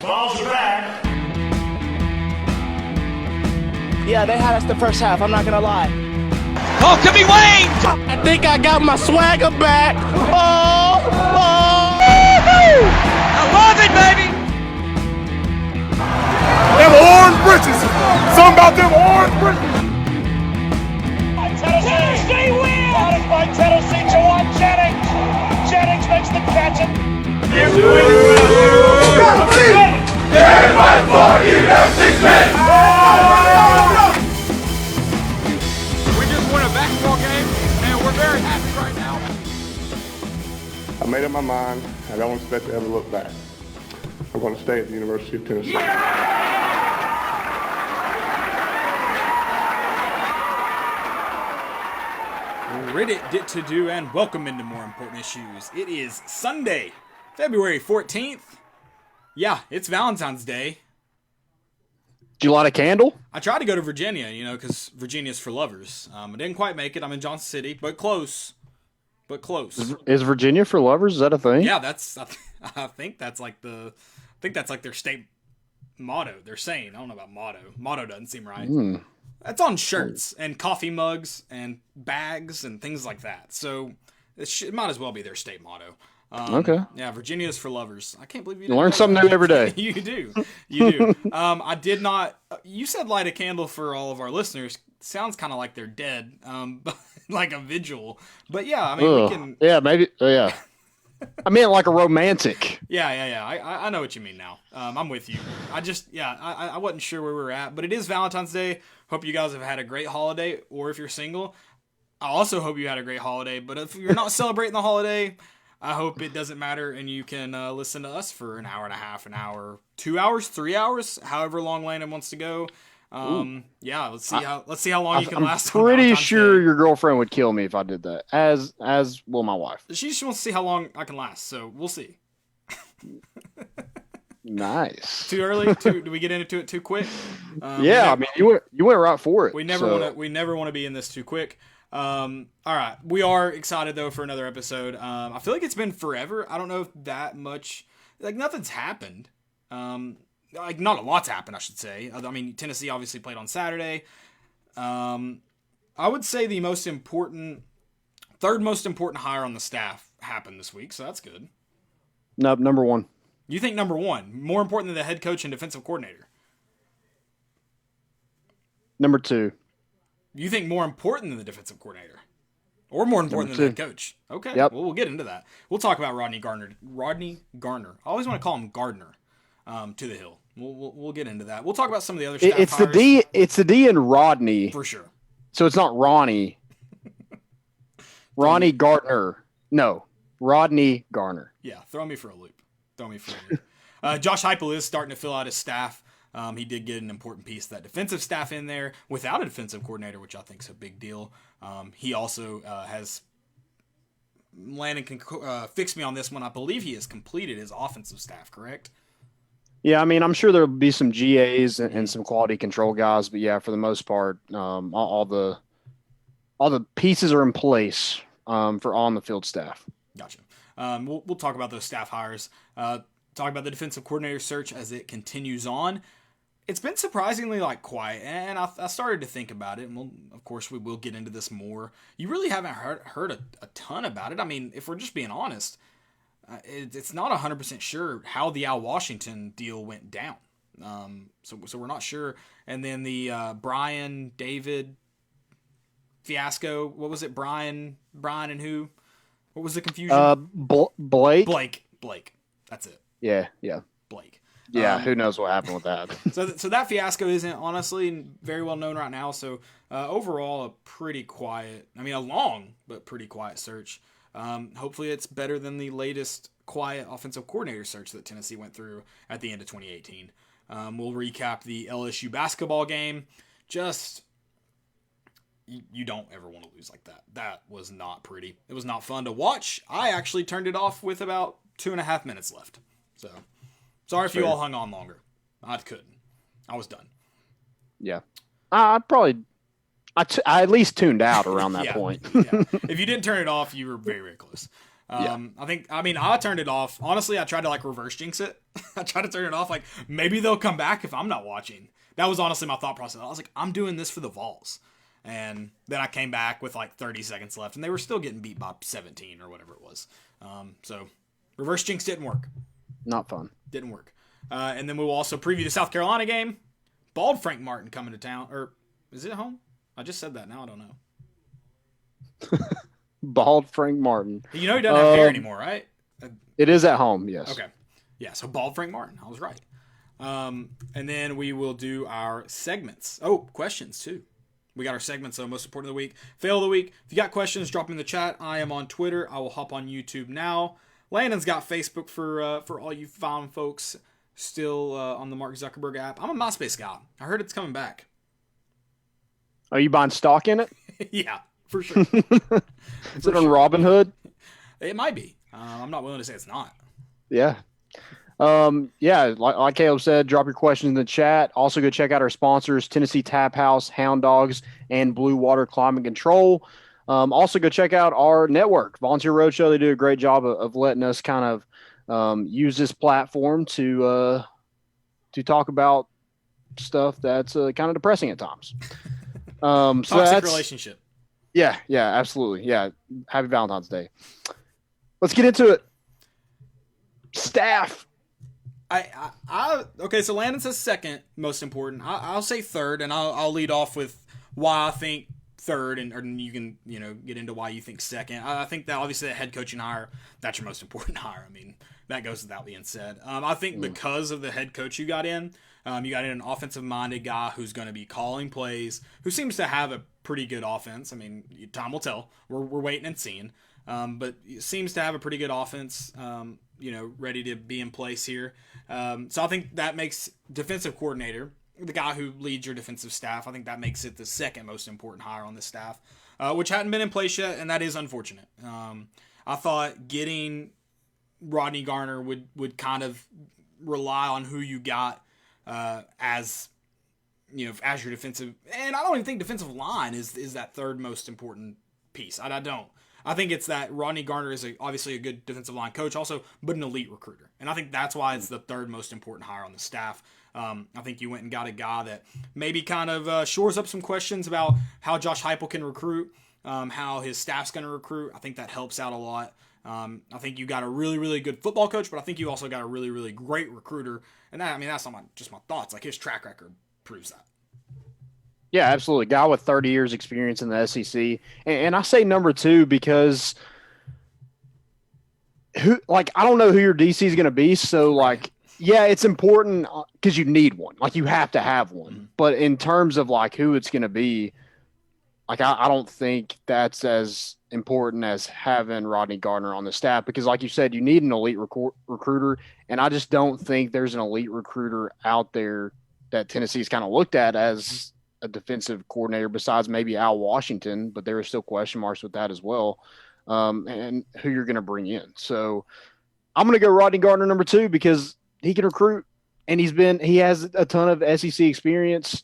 Vols are back. Yeah, they had us the first half, I'm not gonna lie. Oh, could be Wayne! I think I got my swagger back. Oh! I love it, baby! Them orange britches! Something about them orange britches! Tennessee wins! Out by Tennessee, Jawan Jennings. Jennings makes the catch. We just won a basketball game, and we're very happy right now. I made up my mind. I don't expect to ever look back. I'm going to stay at the University of Tennessee. Reddit Dit to Do, and welcome into More Important Issues. It is Sunday, February 14th. Yeah, it's Valentine's Day. Did you light a candle? I tried to go to Virginia, because Virginia's for lovers. I didn't quite make it. I'm in Johnson City, but close. But close. Is Virginia for lovers? Is that a thing? Yeah, I think that's like their state motto. They're saying. I don't know about motto. Motto doesn't seem right. That's on shirts and coffee mugs and bags and things like that. So it might as well be their state motto. Okay. Yeah, Virginia is for lovers. I can't believe you You learn something new every day. You do. I did not. You said light a candle for all of our listeners. Sounds kind of like they're dead, like a vigil. But yeah, I mean, we can. Yeah, maybe. Yeah. I meant like a romantic. Yeah. I know what you mean now. I'm with you. I wasn't sure where we were at, but it is Valentine's Day. Hope you guys have had a great holiday, or if you're single, I also hope you had a great holiday. But if you're not celebrating the holiday, I hope it doesn't matter, and you can listen to us for an hour and a half, an hour, 2 hours, 3 hours, however long Landon wants to go. Yeah, let's see how long you can last. I'm pretty sure your girlfriend would kill me if I did that. As will my wife. She just wants to see how long I can last, so we'll see. Nice. Too early? Do we get into it too quick? Yeah, I mean you went right for it. We never want to be in this too quick. All right, we are excited though for another episode. I feel like it's been forever. I don't know if that much, like nothing's happened. Like not a lot's happened, I should say. I mean, Tennessee obviously played on Saturday. I would say the third most important hire on the staff happened this week, so that's good. Nope, number one. You think number one, more important than the head coach and defensive coordinator? Number two. You think more important than the defensive coordinator? Or more important than the head coach? Okay, Yep. Well, we'll get into that. We'll talk about Rodney Garner. I always want to call him Gardner to the Hill. We'll get into that. We'll talk about some of the other staff It's hires. the D in Rodney. For sure. So it's not Ronnie. Ronnie Gardner. No. Rodney Garner. Yeah, throw me for a loop. Josh Heupel is starting to fill out his staff. He did get an important piece of that defensive staff in there without a defensive coordinator, which I think is a big deal. He also has Landon can fix me on this one. I believe he has completed his offensive staff, correct? Yeah, I mean, I'm sure there'll be some GAs and some quality control guys, but yeah, for the most part, all the pieces are in place for on the field staff. Gotcha. We'll talk about those staff hires. Talk about the defensive coordinator search as it continues on. It's been surprisingly quiet, and I started to think about it, and of course we will get into this more. You really haven't heard a ton about it. I mean, if we're just being honest, it's not 100% sure how the Al Washington deal went down. So we're not sure. And then the Brian David fiasco. What was it? Brian and who? What was the confusion? Blake. Blake. That's it. Yeah. Blake. Yeah, who knows what happened with that. So that fiasco isn't honestly very well known right now. So overall, a pretty quiet, a long but pretty quiet search. Hopefully it's better than the latest quiet offensive coordinator search that Tennessee went through at the end of 2018. We'll recap the LSU basketball game. Just, you don't ever want to lose like that. That was not pretty. It was not fun to watch. I actually turned it off with about 2.5 minutes left. So, sorry if you all hung on longer. I couldn't. I was done. Yeah. I at least tuned out around that point. Yeah. If you didn't turn it off, you were very, very close. I turned it off. Honestly, I tried to reverse jinx it. I tried to turn it off. Maybe they'll come back if I'm not watching. That was honestly my thought process. I was like, I'm doing this for the Vols. And then I came back with 30 seconds left, and they were still getting beat by 17 or whatever it was. So reverse jinx didn't work. Not fun. Didn't work. And then we will also preview the South Carolina game. Bald Frank Martin coming to town. Or is it home? I just said that. Now I don't know. Bald Frank Martin. You know he doesn't have hair anymore, right? It is at home, yes. Okay. Yeah, so Bald Frank Martin. I was right. And then we will do our segments. Oh, questions too. We got our segments, most important of the week. Fail of the week. If you got questions, drop them in the chat. I am on Twitter. I will hop on YouTube now. Landon's got Facebook for all you fine folks still on the Mark Zuckerberg app. I'm a MySpace guy. I heard it's coming back. Are you buying stock in it? Yeah, for sure. Is it on Robinhood? It might be. I'm not willing to say it's not. Yeah. Like Caleb said, drop your questions in the chat. Also, go check out our sponsors, Tennessee Tap House, Hound Dogs, and Blue Water Climate Control. Also, go check out our network, Volunteer Roadshow. They do a great job of letting us kind of use this platform to talk about stuff that's kind of depressing at times. Toxic relationship. Yeah, absolutely. Yeah, happy Valentine's Day. Let's get into it. Staff. Okay, so Landon says second most important. I'll say third, and I'll lead off with why I think third, and you can get into why you think second. I think that obviously the head coaching hire, that's your most important hire. I mean, that goes without being said. I think because of the head coach you got in an offensive-minded guy who's going to be calling plays, who seems to have a pretty good offense. I mean, time will tell. We're waiting and seeing. But seems to have a pretty good offense, ready to be in place here. So I think that makes defensive coordinator, the guy who leads your defensive staff, I think that makes it the second most important hire on the staff, which hadn't been in place yet, and that is unfortunate. I thought getting Rodney Garner would kind of rely on who you got as your defensive, and I don't even think defensive line is that third most important piece. I don't. I think it's that Rodney Garner is obviously a good defensive line coach also, but an elite recruiter. And I think that's why it's the third most important hire on the staff. I think you went and got a guy that maybe kind of shores up some questions about how Josh Heupel can recruit, how his staff's going to recruit. I think that helps out a lot. I think you got a really, really good football coach, but I think you also got a really, really great recruiter. And that's not just my thoughts. His track record proves that. Yeah, absolutely. Guy with 30 years experience in the SEC. And I say number two because I don't know who your DC is going to be. So yeah, it's important because you need one. You have to have one. Mm-hmm. But in terms of who it's going to be, I don't think that's as important as having Rodney Gardner on the staff because like you said, you need an elite recruiter. And I just don't think there's an elite recruiter out there that Tennessee's kind of looked at as a defensive coordinator besides maybe Al Washington, but there are still question marks with that as well. And who you're going to bring in. So I'm going to go Rodney Gardner number two because he can recruit and he has a ton of SEC experience.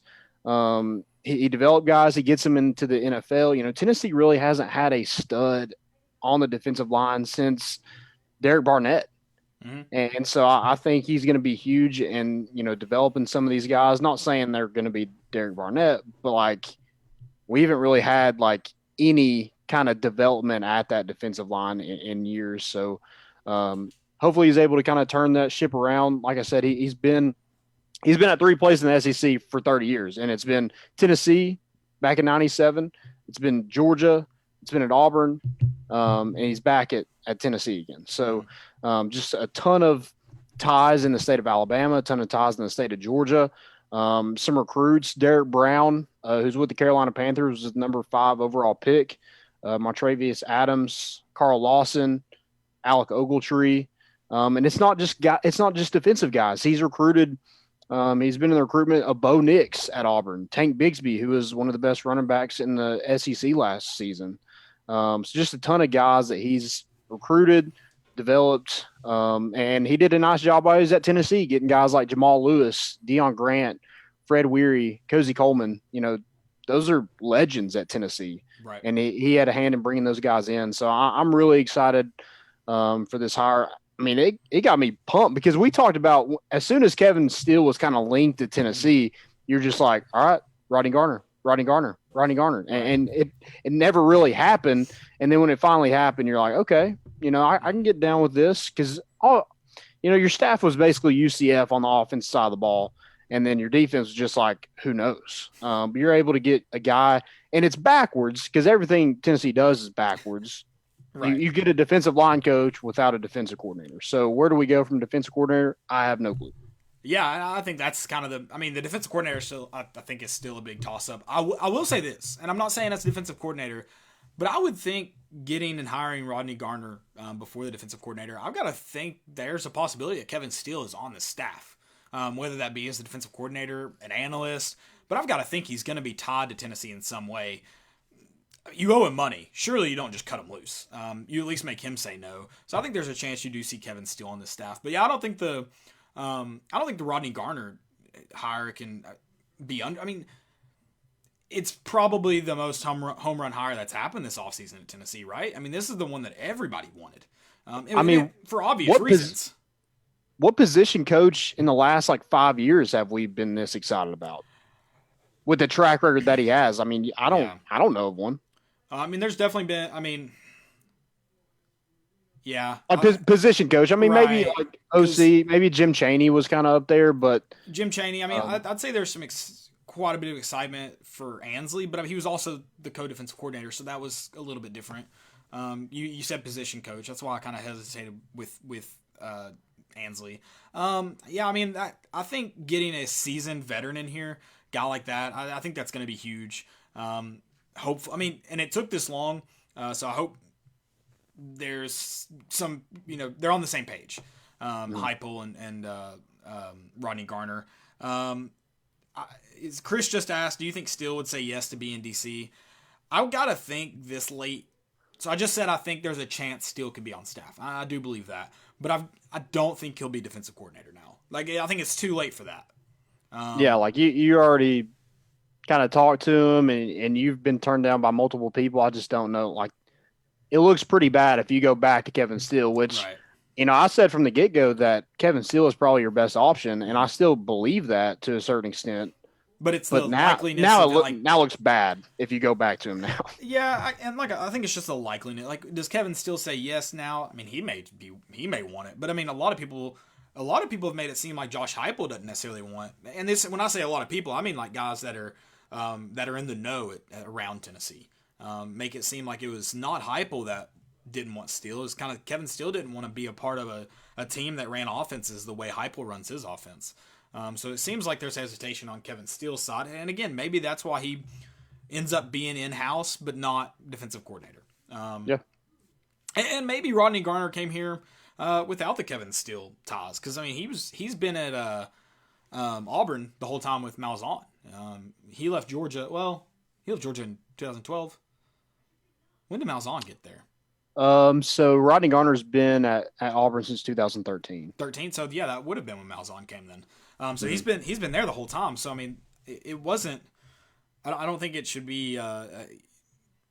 He developed guys. He gets them into the NFL. Tennessee really hasn't had a stud on the defensive line since Derek Barnett. Mm-hmm. And so I think he's going to be huge in, developing some of these guys. Not saying they're going to be Derek Barnett, but we haven't really had any kind of development at that defensive line in years. So hopefully he's able to kind of turn that ship around. Like I said, he's been at three places in the SEC for 30 years, and it's been Tennessee back in 97. It's been Georgia. It's been at Auburn, and he's back at Tennessee again. So just a ton of ties in the state of Alabama, a ton of ties in the state of Georgia. Some recruits, Derek Brown, who's with the Carolina Panthers, was number 5 overall pick. Montravius Adams, Carl Lawson, Alec Ogletree. And it's not just defensive guys. He's recruited. He's been in the recruitment of Bo Nix at Auburn, Tank Bigsby, who was one of the best running backs in the SEC last season. So just a ton of guys that he's recruited, developed, and he did a nice job while he was at Tennessee, getting guys like Jamal Lewis, Deion Grant, Fred Weary, Cozy Coleman. Those are legends at Tennessee. Right. And he had a hand in bringing those guys in. So I'm really excited for this hire. I mean, it got me pumped because we talked about as soon as Kevin Steele was kind of linked to Tennessee, you're just like, all right, Rodney Garner, Rodney Garner, Rodney Garner, and it never really happened. And then when it finally happened, you're like, okay, I can get down with this because your staff was basically UCF on the offense side of the ball, and then your defense was just like, who knows? But you're able to get a guy, and it's backwards because everything Tennessee does is backwards. Right. You get a defensive line coach without a defensive coordinator. So where do we go from defensive coordinator? I have no clue. Yeah, I think that's kind of the defensive coordinator still, I think, is still a big toss-up. I will say this, and I'm not saying that's a defensive coordinator, but I would think getting and hiring Rodney Garner before the defensive coordinator, I've got to think there's a possibility that Kevin Steele is on the staff, whether that be as the defensive coordinator, an analyst, but I've got to think he's going to be tied to Tennessee in some way. You owe him money. Surely you don't just cut him loose. You at least make him say no. So I think there's a chance you do see Kevin Steele on the staff. But yeah, I don't think the Rodney Garner hire can be under. I mean, it's probably the most home run hire that's happened this offseason at Tennessee, right? I mean, this is the one that everybody wanted. For obvious reasons. What position coach in the last 5 years have we been this excited about? With the track record that he has, I mean, I don't know of one. There's definitely been. Yeah. Position coach. I mean, right. Maybe OC, maybe Jim Chaney was kind of up there, but Jim Chaney. I'd say there's some quite a bit of excitement for Ansley, but he was also the co-defensive coordinator, so that was a little bit different. You said position coach. That's why I kind of hesitated with Ansley. I think getting a seasoned veteran in here, guy like that, I think that's going to be huge. Hopefully, and it took this long, so I hope there's some, they're on the same page. Heupel and Rodney Garner. Chris just asked, do you think Steele would say yes to be in DC? I've got to think this late. So I just said I think there's a chance Steele could be on staff. I do believe that, but I don't think he'll be defensive coordinator now. I think it's too late for that. You already kind of talked to him and you've been turned down by multiple people. I just don't know. It looks pretty bad if you go back to Kevin Steele, which, right. I said from the get-go that Kevin Steele is probably your best option, and I still believe that to a certain extent. But it's the likeliness. Now looks bad if you go back to him now. Yeah, I think it's just the likeliness. Does Kevin Steele say yes now? I mean, he may want it, but I mean, a lot of people have made it seem like Josh Heupel doesn't necessarily want. And this, when I say a lot of people, I mean guys that are in the know around Tennessee. Make it seem like it was not Heupel that didn't want Steele. It was kind of Kevin Steele didn't want to be a part of a team that ran offenses the way Heupel runs his offense. So it seems like there's hesitation on Kevin Steele's side. And again, maybe that's why he ends up being in-house but not defensive coordinator. And maybe Rodney Garner came here without the Kevin Steele ties. Because, he's been at Auburn the whole time with Malzahn. He left Georgia. Well, he left Georgia in 2012. When did Malzahn get there? So Rodney Garner's been at Auburn since 2013. 13. So yeah, that would have been when Malzahn came then. So he's been there the whole time. So it wasn't. I don't think it should be.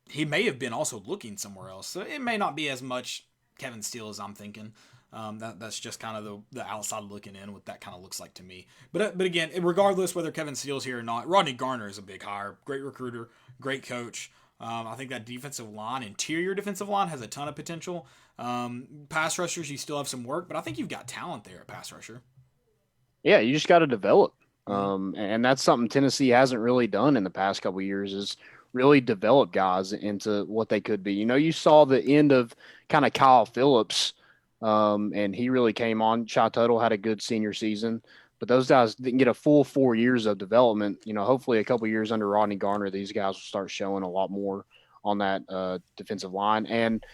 He may have been also looking somewhere else. So it may not be as much Kevin Steele as I'm thinking. That's just kind of the outside looking in, what that kind of looks like to me. But again, regardless whether Kevin Steele's here or not, Rodney Garner is a big hire. Great recruiter, great coach. I think that interior defensive line has a ton of potential. Pass rushers, you still have some work, but I think you've got talent there at pass rusher. Yeah, you just got to develop. And that's something Tennessee hasn't really done in the past couple of years is really develop guys into what they could be. You saw the end of kind of Kyle Phillips, and he really came on. Shy Tuttle had a good senior season. But those guys didn't get a full 4 years of development. Hopefully a couple of years under Rodney Garner, these guys will start showing a lot more on that defensive line. And,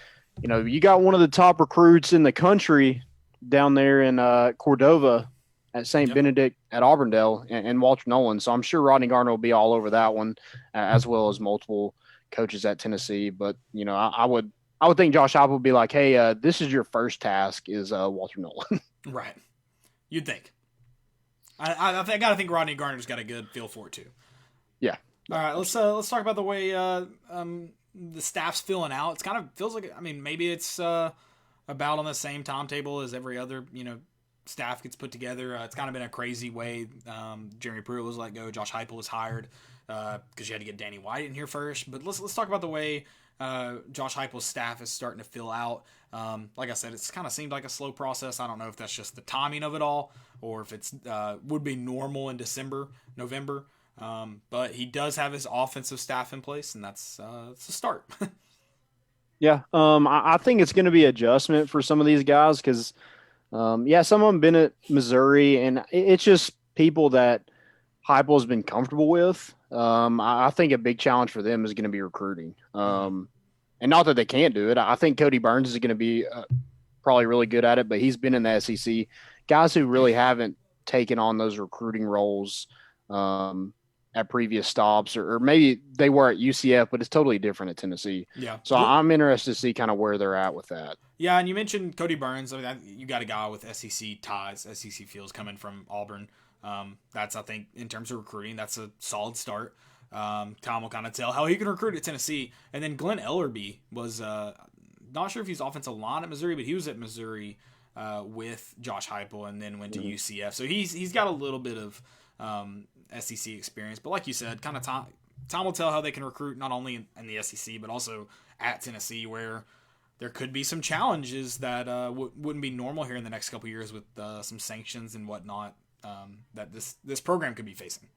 you got one of the top recruits in the country down there in Cordova at St. Benedict at Auburndale and Walter Nolan. So I'm sure Rodney Garner will be all over that one, as well as multiple coaches at Tennessee. But, I would think Josh Heupel would be like, hey, this is your first task is Walter Nolan. Right. You'd think. I got to think Rodney Garner's got a good feel for it too. Yeah. All right, let's talk about the way the staff's filling out. It's kind of feels like maybe it's about on the same timetable as every other, staff gets put together. It's kind of been a crazy way. Jeremy Pruitt was let go. Josh Heupel was hired because you had to get Danny White in here first. But let's talk about the way Josh Heupel's staff is starting to fill out. Like I said, it's kind of seemed like a slow process. I don't know if that's just the timing of it all or if it's would be normal in November. But he does have his offensive staff in place, and that's a start. Yeah, I think it's going to be adjustment for some of these guys because, some of them been at Missouri, and it's just people that Heupel has been comfortable with. I think a big challenge for them is going to be recruiting. And not that they can't do it. I think Cody Burns is going to be probably really good at it, but he's been in the SEC. Guys who really haven't taken on those recruiting roles at previous stops, or maybe they were at UCF, but it's totally different at Tennessee. Yeah. So I'm interested to see kind of where they're at with that. Yeah, and you mentioned Cody Burns. I mean, you got a guy with SEC ties, SEC feels coming from Auburn. That's, I think, in terms of recruiting, that's a solid start. Tom will kind of tell how he can recruit at Tennessee. And then Glenn Ellerby was not sure if he's offensive line at Missouri, but he was at Missouri with Josh Heupel and then went to UCF. So he's got a little bit of SEC experience. But like you said, kind of Tom will tell how they can recruit not only in the SEC but also at Tennessee, where there could be some challenges that wouldn't be normal here in the next couple of years with some sanctions and whatnot that this program could be facing.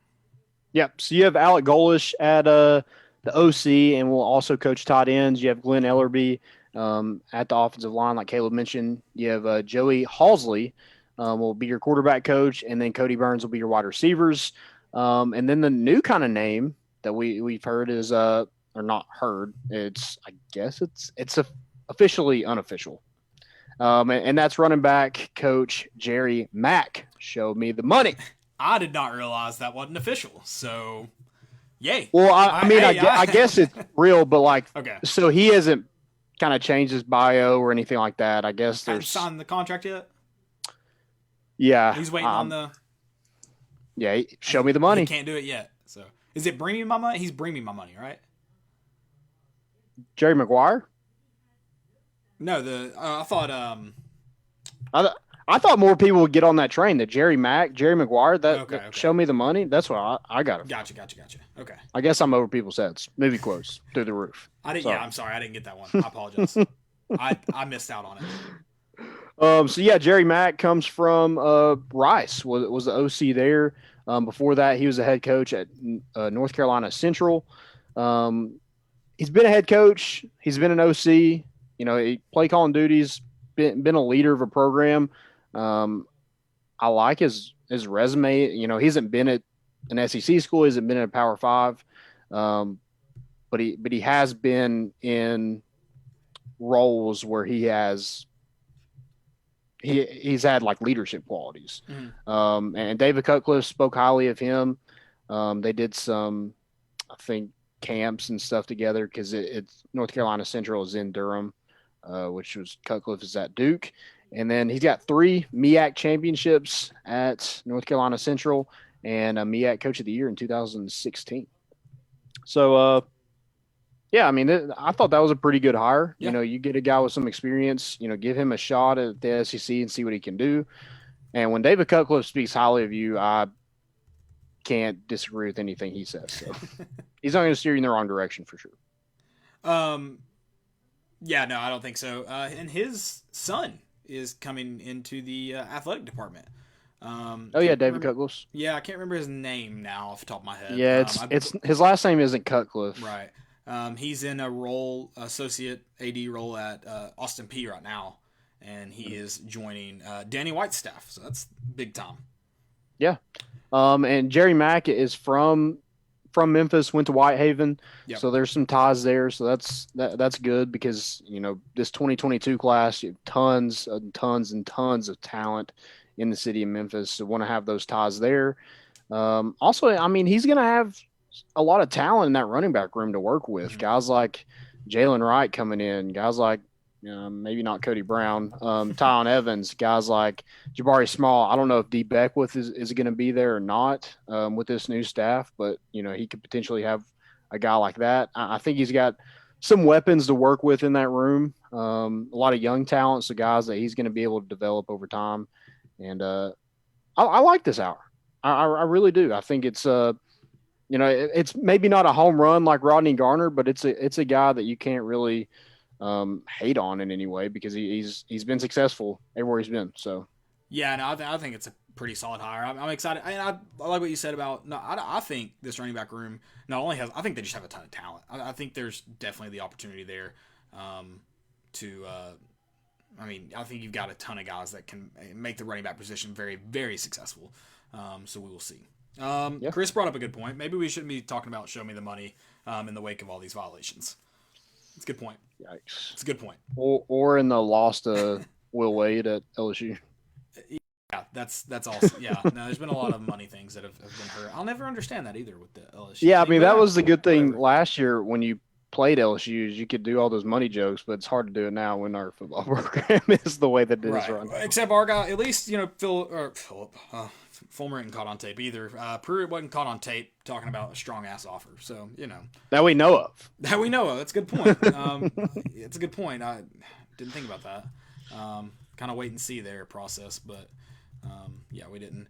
Yep. So you have Alec Golish at the OC, and will also coach tight ends. You have Glenn Ellerby at the offensive line, like Caleb mentioned. You have Joey Halsley will be your quarterback coach, and then Cody Burns will be your wide receivers. And then the new kind of name that we've heard is or not heard. I guess it's officially unofficial. And that's running back coach Jerry Mack. Show me the money. I did not realize that wasn't official. So, yay. Well, I guess it's real, but okay. So he hasn't kind of changed his bio or anything like that. I guess Haven't signed the contract yet? Yeah. He's waiting on the. Yeah, show me the money. He can't do it yet. So, is it bring me my money? He's bring me my money, right? Jerry Maguire? No, I thought I thought more people would get on that train. The Jerry Maguire, okay. Show me the money. That's what I got it. Gotcha. Okay. I guess I'm over people's heads. Movie quotes through the roof. I'm sorry. I didn't get that one. I apologize. I missed out on it. So yeah, Jerry Mack comes from Rice. Was the OC there. Before that, he was a head coach at North Carolina Central. He's been a head coach. He's been an OC. He play calling duties. Been a leader of a program. I like his resume. He hasn't been at an SEC school. He hasn't been at a Power Five. But he has been in roles where he's had like leadership qualities. Mm-hmm. And David Cutcliffe spoke highly of him. They did some, I think, camps and stuff together because it's North Carolina Central is in Durham, which was Cutcliffe is at Duke. And then he's got 3 MEAC championships at North Carolina Central and a MEAC Coach of the Year in 2016. So, I thought that was a pretty good hire. Yeah. You get a guy with some experience, give him a shot at the SEC and see what he can do. And when David Cutcliffe speaks highly of you, I can't disagree with anything he says. So he's not going to steer you in the wrong direction for sure. Yeah, no, I don't think so. And his son is coming into the athletic department. David Cutcliffe. Yeah, I can't remember his name now off the top of my head. Yeah, it's his last name isn't Cutcliffe. Right. He's in a associate AD role at Austin Peay right now, and he is joining Danny White's staff. So that's big time. Yeah. And Jerry Mack is from Memphis, went to Whitehaven. Yep. So there's some ties there. So that's good because, this 2022 class, you have tons and tons and tons of talent in the city of Memphis. So want to have those ties there. Also, he's going to have a lot of talent in that running back room to work with. Mm-hmm. Guys like Jalen Wright coming in, guys like maybe not Cody Brown, Tyon Evans, guys like Jabari Small. I don't know if D. Beckwith is going to be there or not with this new staff, but he could potentially have a guy like that. I think he's got some weapons to work with in that room. A lot of young talents, the guys that he's going to be able to develop over time. And I like this hour. I really do. I think it's it's maybe not a home run like Rodney Garner, but it's a guy that you can't really hate on in any way because he's been successful everywhere he's been. So Yeah, no, I think it's a pretty solid hire. I'm excited. I like what you said about. No, I think this running back room not only has. I think they just have a ton of talent. I think there's definitely the opportunity there I think you've got a ton of guys that can make the running back position very, very successful. So we will see. Chris brought up a good point. Maybe we shouldn't be talking about show me the money in the wake of all these violations. It's a good point. Yikes. It's a good point. Or in the loss to Will Wade at LSU. Yeah, that's awesome. Yeah, no, there's been a lot of money things that have been hurt. I'll never understand that either with the LSU. Yeah, I mean, that was the good thing whatever. last year when you played LSU. You could do all those money jokes, but it's hard to do it now when our football program is the way that it is run. Except our guy, at least, Philip, Fulmer isn't caught on tape either. Pruitt wasn't caught on tape talking about a strong-ass offer. So, That we know of. That we know of. That's a good point. It's a good point. I didn't think about that. Kind of wait and see their process, but we didn't.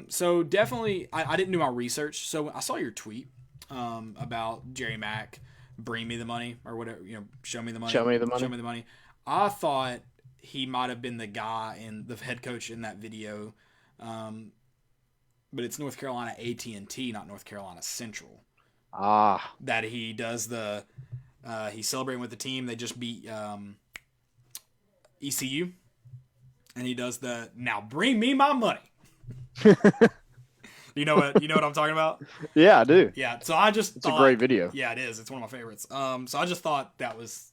So definitely, I didn't do my research. So I saw your tweet about Jerry Mack, bring me the money or whatever. Show me the money. Show me the money. Show me the money. I thought he might have been the guy the head coach in that video, but it's North Carolina AT&T, not North Carolina Central. That he does he's celebrating with the team. They just beat ECU. And he does now bring me my money. You know what I'm talking about? Yeah, I do. Yeah. So I just It's a great video. Yeah, it is. It's one of my favorites. So I just thought that was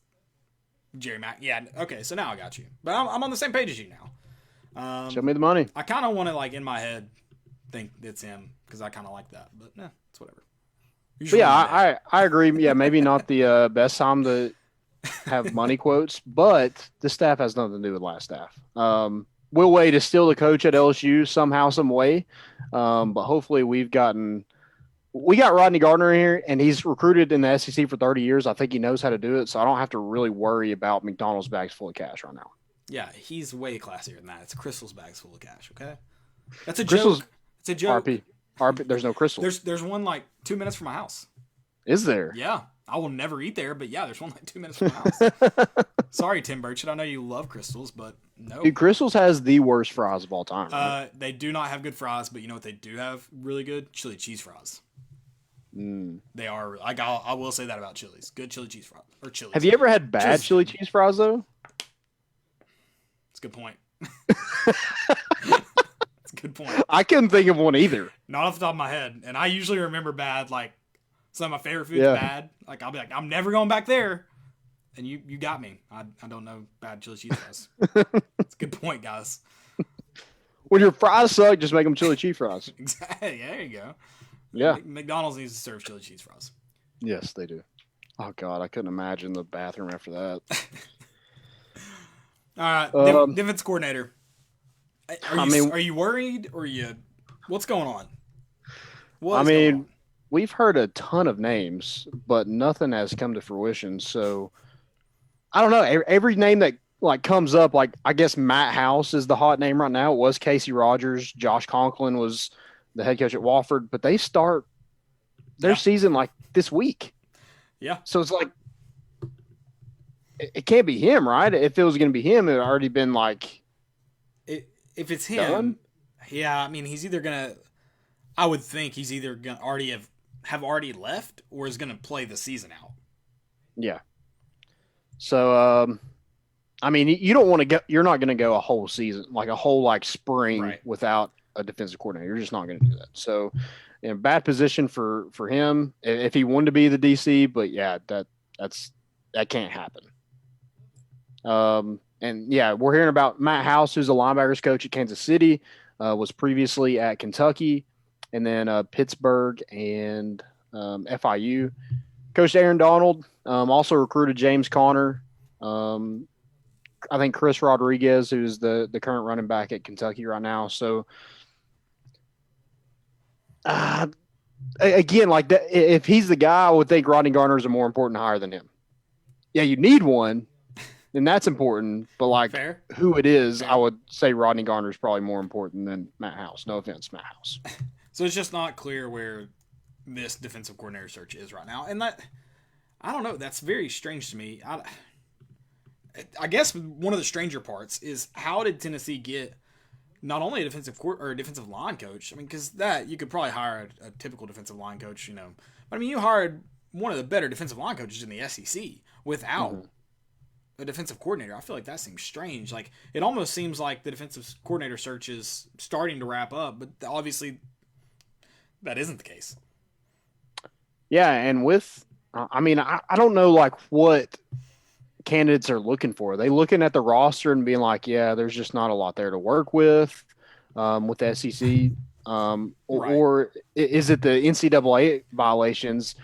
Jerry Mack. Yeah. Okay. So now I got you, but I'm on the same page as you now. Show me the money. I kind of want to in my head think it's him because I kind of like that, but it's whatever. But yeah, I agree. Yeah, maybe not the best time to have money quotes, but the staff has nothing to do with last staff. Will Wade is still the coach at LSU somehow, some way. But hopefully we got Rodney Gardner here, and he's recruited in the SEC for 30 years. I think he knows how to do it, so I don't have to really worry about McDonald's bags full of cash right now. Yeah, he's way classier than that. It's Crystal's bags full of cash, okay? That's a Crystal's joke. It's a joke. RP, there's no Crystal. There's one 2 minutes from my house. Is there? Yeah. I will never eat there, but yeah, there's one 2 minutes from my house. Sorry, Tim Burchett. I know you love Crystals, but no. Dude, Crystals has the worst fries of all time. Right? They do not have good fries, but you know what they do have really good? Chili cheese fries. They are. I will say that about Chili's. Good chili cheese fries. Or Chili's. Have you ever had bad chili cheese fries, though? That's a good point. That's a good point. I couldn't think of one either. Not off the top of my head. And I usually remember bad, some of my favorite foods bad. I'll be like, I'm never going back there. And you got me. I don't know bad chili cheese fries. That's a good point, guys. When your fries suck, just make them chili cheese fries. Exactly. There you go. Yeah. McDonald's needs to serve chili cheese fries. Yes, they do. Oh, God. I couldn't imagine the bathroom after that. All right. Defense coordinator. Are you worried or what's going on? Going on? We've heard a ton of names, but nothing has come to fruition. So I don't know. Every name that comes up, I guess Matt House is the hot name right now. It was Casey Rogers. Josh Conklin was the head coach at Wofford, but they start their season this week. Yeah. So it's it can't be him, right? If it was going to be him, it had already been if it's him, done? Yeah. I mean, he's either gonna. I would think he's either gonna already have already left or is gonna play the season out. Yeah. So, I mean, you don't want to go. You're not going to go a whole season, a whole spring without a defensive coordinator. You're just not going to do that. So, in a bad position for him if he wanted to be the DC. But yeah, that can't happen. And yeah, we're hearing about Matt House, who's a linebackers coach at Kansas City, was previously at Kentucky, and then Pittsburgh and FIU. Coach Aaron Donald also recruited James Conner. I think Chris Rodriguez, who's the current running back at Kentucky right now. So, again, if he's the guy, I would think Rodney Garner is a more important hire than him. yeah, you need one, and that's important. But like Fair. who it is, I would say Rodney Garner is probably more important than Matt House. No offense, Matt House. So it's just not clear where this defensive coordinator search is right now, and that I don't know. That's very strange to me. I guess one of the stranger parts is how did Tennessee get not only a defensive or a defensive line coach? I mean, because that you could probably hire a typical defensive line coach, But I mean, you hired one of the better defensive line coaches in the SEC without a defensive coordinator. I feel like that seems strange. Like it almost seems like the defensive coordinator search is starting to wrap up, but obviously that isn't the case. Yeah, and I don't know like what candidates are looking for. Are they looking at the roster and being like, yeah, there's just not a lot there to work with the SEC, or is it the NCAA violations?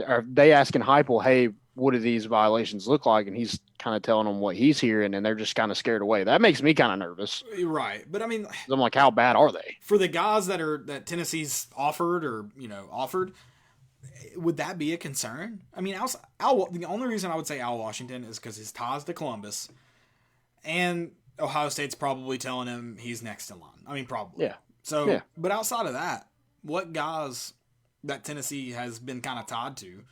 Are they asking Heupel, hey, what do these violations look like? And he's kind of telling them what he's hearing, and they're just kind of scared away. That makes me kind of nervous. Right, but I mean, I'm like, how bad are they? For the guys that Tennessee's offered, would that be a concern? I mean, the only reason I would say Al Washington is because his ties to Columbus, and Ohio State's probably telling him he's next in line. I mean, probably. Yeah. So, yeah. But outside of that, what guys that Tennessee has been kind of tied to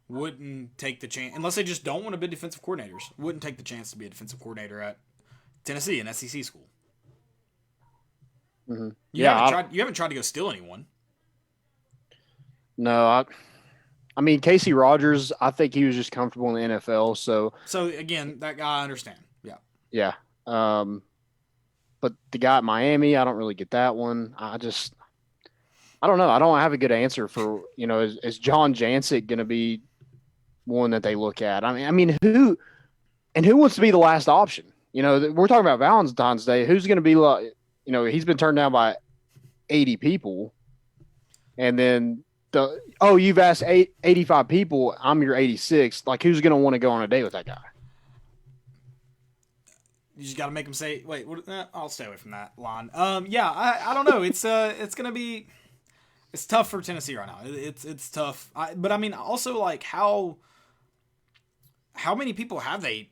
wouldn't take the chance, unless they just don't want to be defensive coordinators, wouldn't take the chance to be a defensive coordinator at Tennessee, an SEC school. Mm-hmm. You haven't tried to go steal anyone. No, I mean, Casey Rogers, I think he was just comfortable in the NFL. So again, that guy I understand. Yeah. Yeah. But the guy at Miami, I don't really get that one. I don't know. I don't have a good answer for, is John Jancic going to be one that they look at? I mean, who wants to be the last option? We're talking about Valentine's Day. Who's going to be like, he's been turned down by 80 people. And then you've asked 85 people. I'm your 86. Like, who's going to want to go on a date with that guy? You just got to make them say, wait, I'll stay away from that line. Yeah, I don't know. It's going to be, it's tough for Tennessee right now. It's tough. But I mean, also like how many people have they,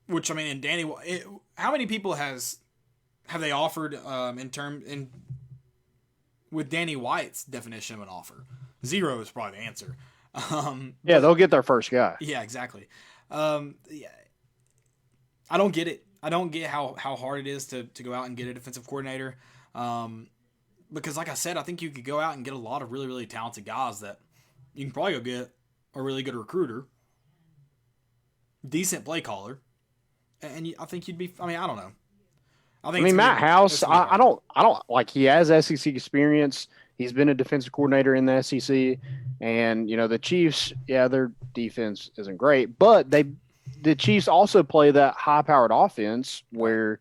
which I mean, how many people have they offered with Danny White's definition of an offer? 0 is probably the answer. They'll get their first guy. Yeah, exactly. I don't get it. I don't get how hard it is to go out and get a defensive coordinator. Because like I said, I think you could go out and get a lot of really, really talented guys that you can probably go get a really good recruiter, decent play caller, and I think you'd be. I mean, I don't know. I mean, Matt House. I don't like. He has SEC experience. He's been a defensive coordinator in the SEC, and the Chiefs. Yeah, their defense isn't great, but the Chiefs also play that high-powered offense where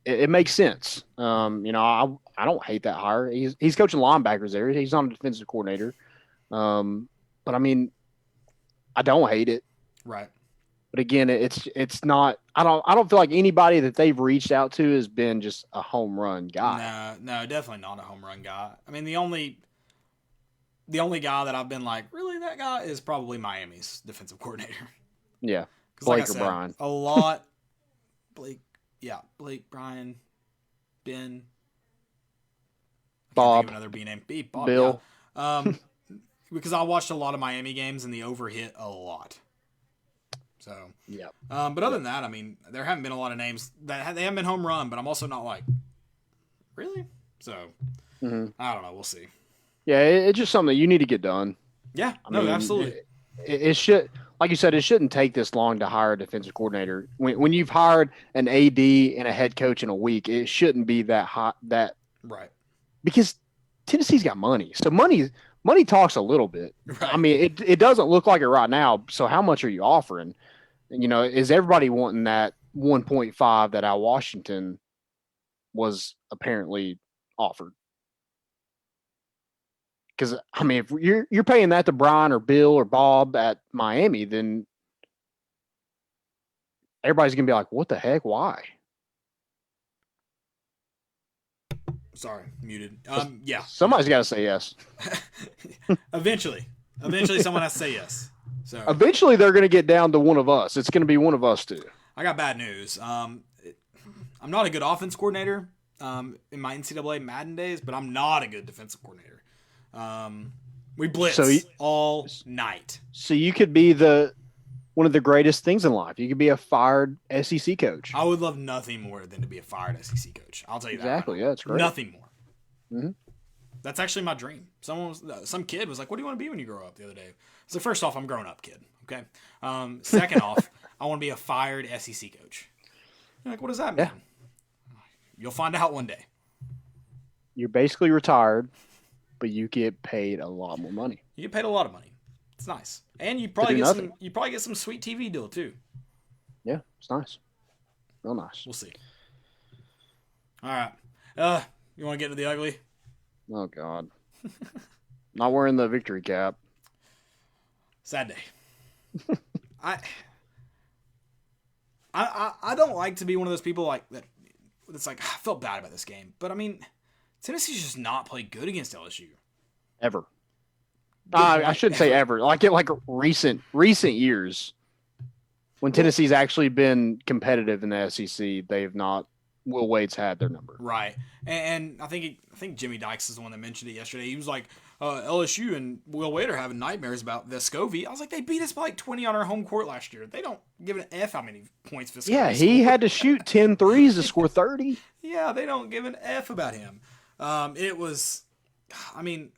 it makes sense. I don't hate that hire. He's coaching linebackers there. He's not a defensive coordinator. But I mean, I don't hate it. Right. But again, it's not. I don't feel like anybody that they've reached out to has been just a home run guy. No, definitely not a home run guy. I mean, the only guy that I've been like, really, that guy is probably Miami's defensive coordinator. Yeah, Blake or Brian. A lot. Blake, Brian, Ben, Bob, another B name. Bob, Bill. Yeah. Because I watched a lot of Miami games and the over hit a lot. So yeah. But other than that, I mean, there haven't been a lot of names that they haven't been home run. But I'm also not like, really. So I don't know. We'll see. Yeah, it's just something that you need to get done. Yeah. Absolutely. It should, like you said, it shouldn't take this long to hire a defensive coordinator. When you've hired an AD and a head coach in a week, it shouldn't be that hot. That right. Because Tennessee's got money, so money talks a little bit. Right. I mean, it doesn't look like it right now. So how much are you offering? Is everybody wanting that 1.5 that Al Washington was apparently offered? Because I mean, if you're paying that to Brian or Bill or Bob at Miami, then everybody's gonna be like, "What the heck? Why?" Sorry, muted. Yeah. Somebody's got to say yes. Eventually, someone has to say yes. So eventually they're going to get down to one of us. It's going to be one of us two. I got bad news. I'm not a good offense coordinator in my NCAA Madden days, but I'm not a good defensive coordinator. We blitz all night. So you could be one of the greatest things in life. You could be a fired SEC coach. I would love nothing more than to be a fired SEC coach. I'll tell you that. Exactly. Yeah, it's great. Nothing more. Mm-hmm. That's actually my dream. Some kid was like, "What do you want to be when you grow up?" The other day, I was like, first off, I'm grown up, kid. Okay. Second off, I want to be a fired SEC coach. You're like, what does that mean? Yeah. You'll find out one day. You're basically retired, but you get paid a lot more money. You get paid a lot of money. It's nice, and you probably get some sweet TV deal too. Yeah, it's nice. Real nice. We'll see. All right. You want to get into the ugly? Oh God. Not wearing the victory cap. Sad day. I don't like to be one of those people like that. It's like I felt bad about this game, but I mean, Tennessee's just not played good against LSU ever. I shouldn't say ever. Like recent years, when Tennessee's actually been competitive in the SEC, they've not. Will Wade's had their number. Right, and I think Jimmy Dykes is the one that mentioned it yesterday. He was like, LSU and Will Wade are having nightmares about Vescovi. I was like, they beat us by like 20 on our home court last year. They don't give an F how many points Vescovi Yeah, he had to shoot 10 threes to score 30. Yeah, they don't give an F about him. It was, I mean,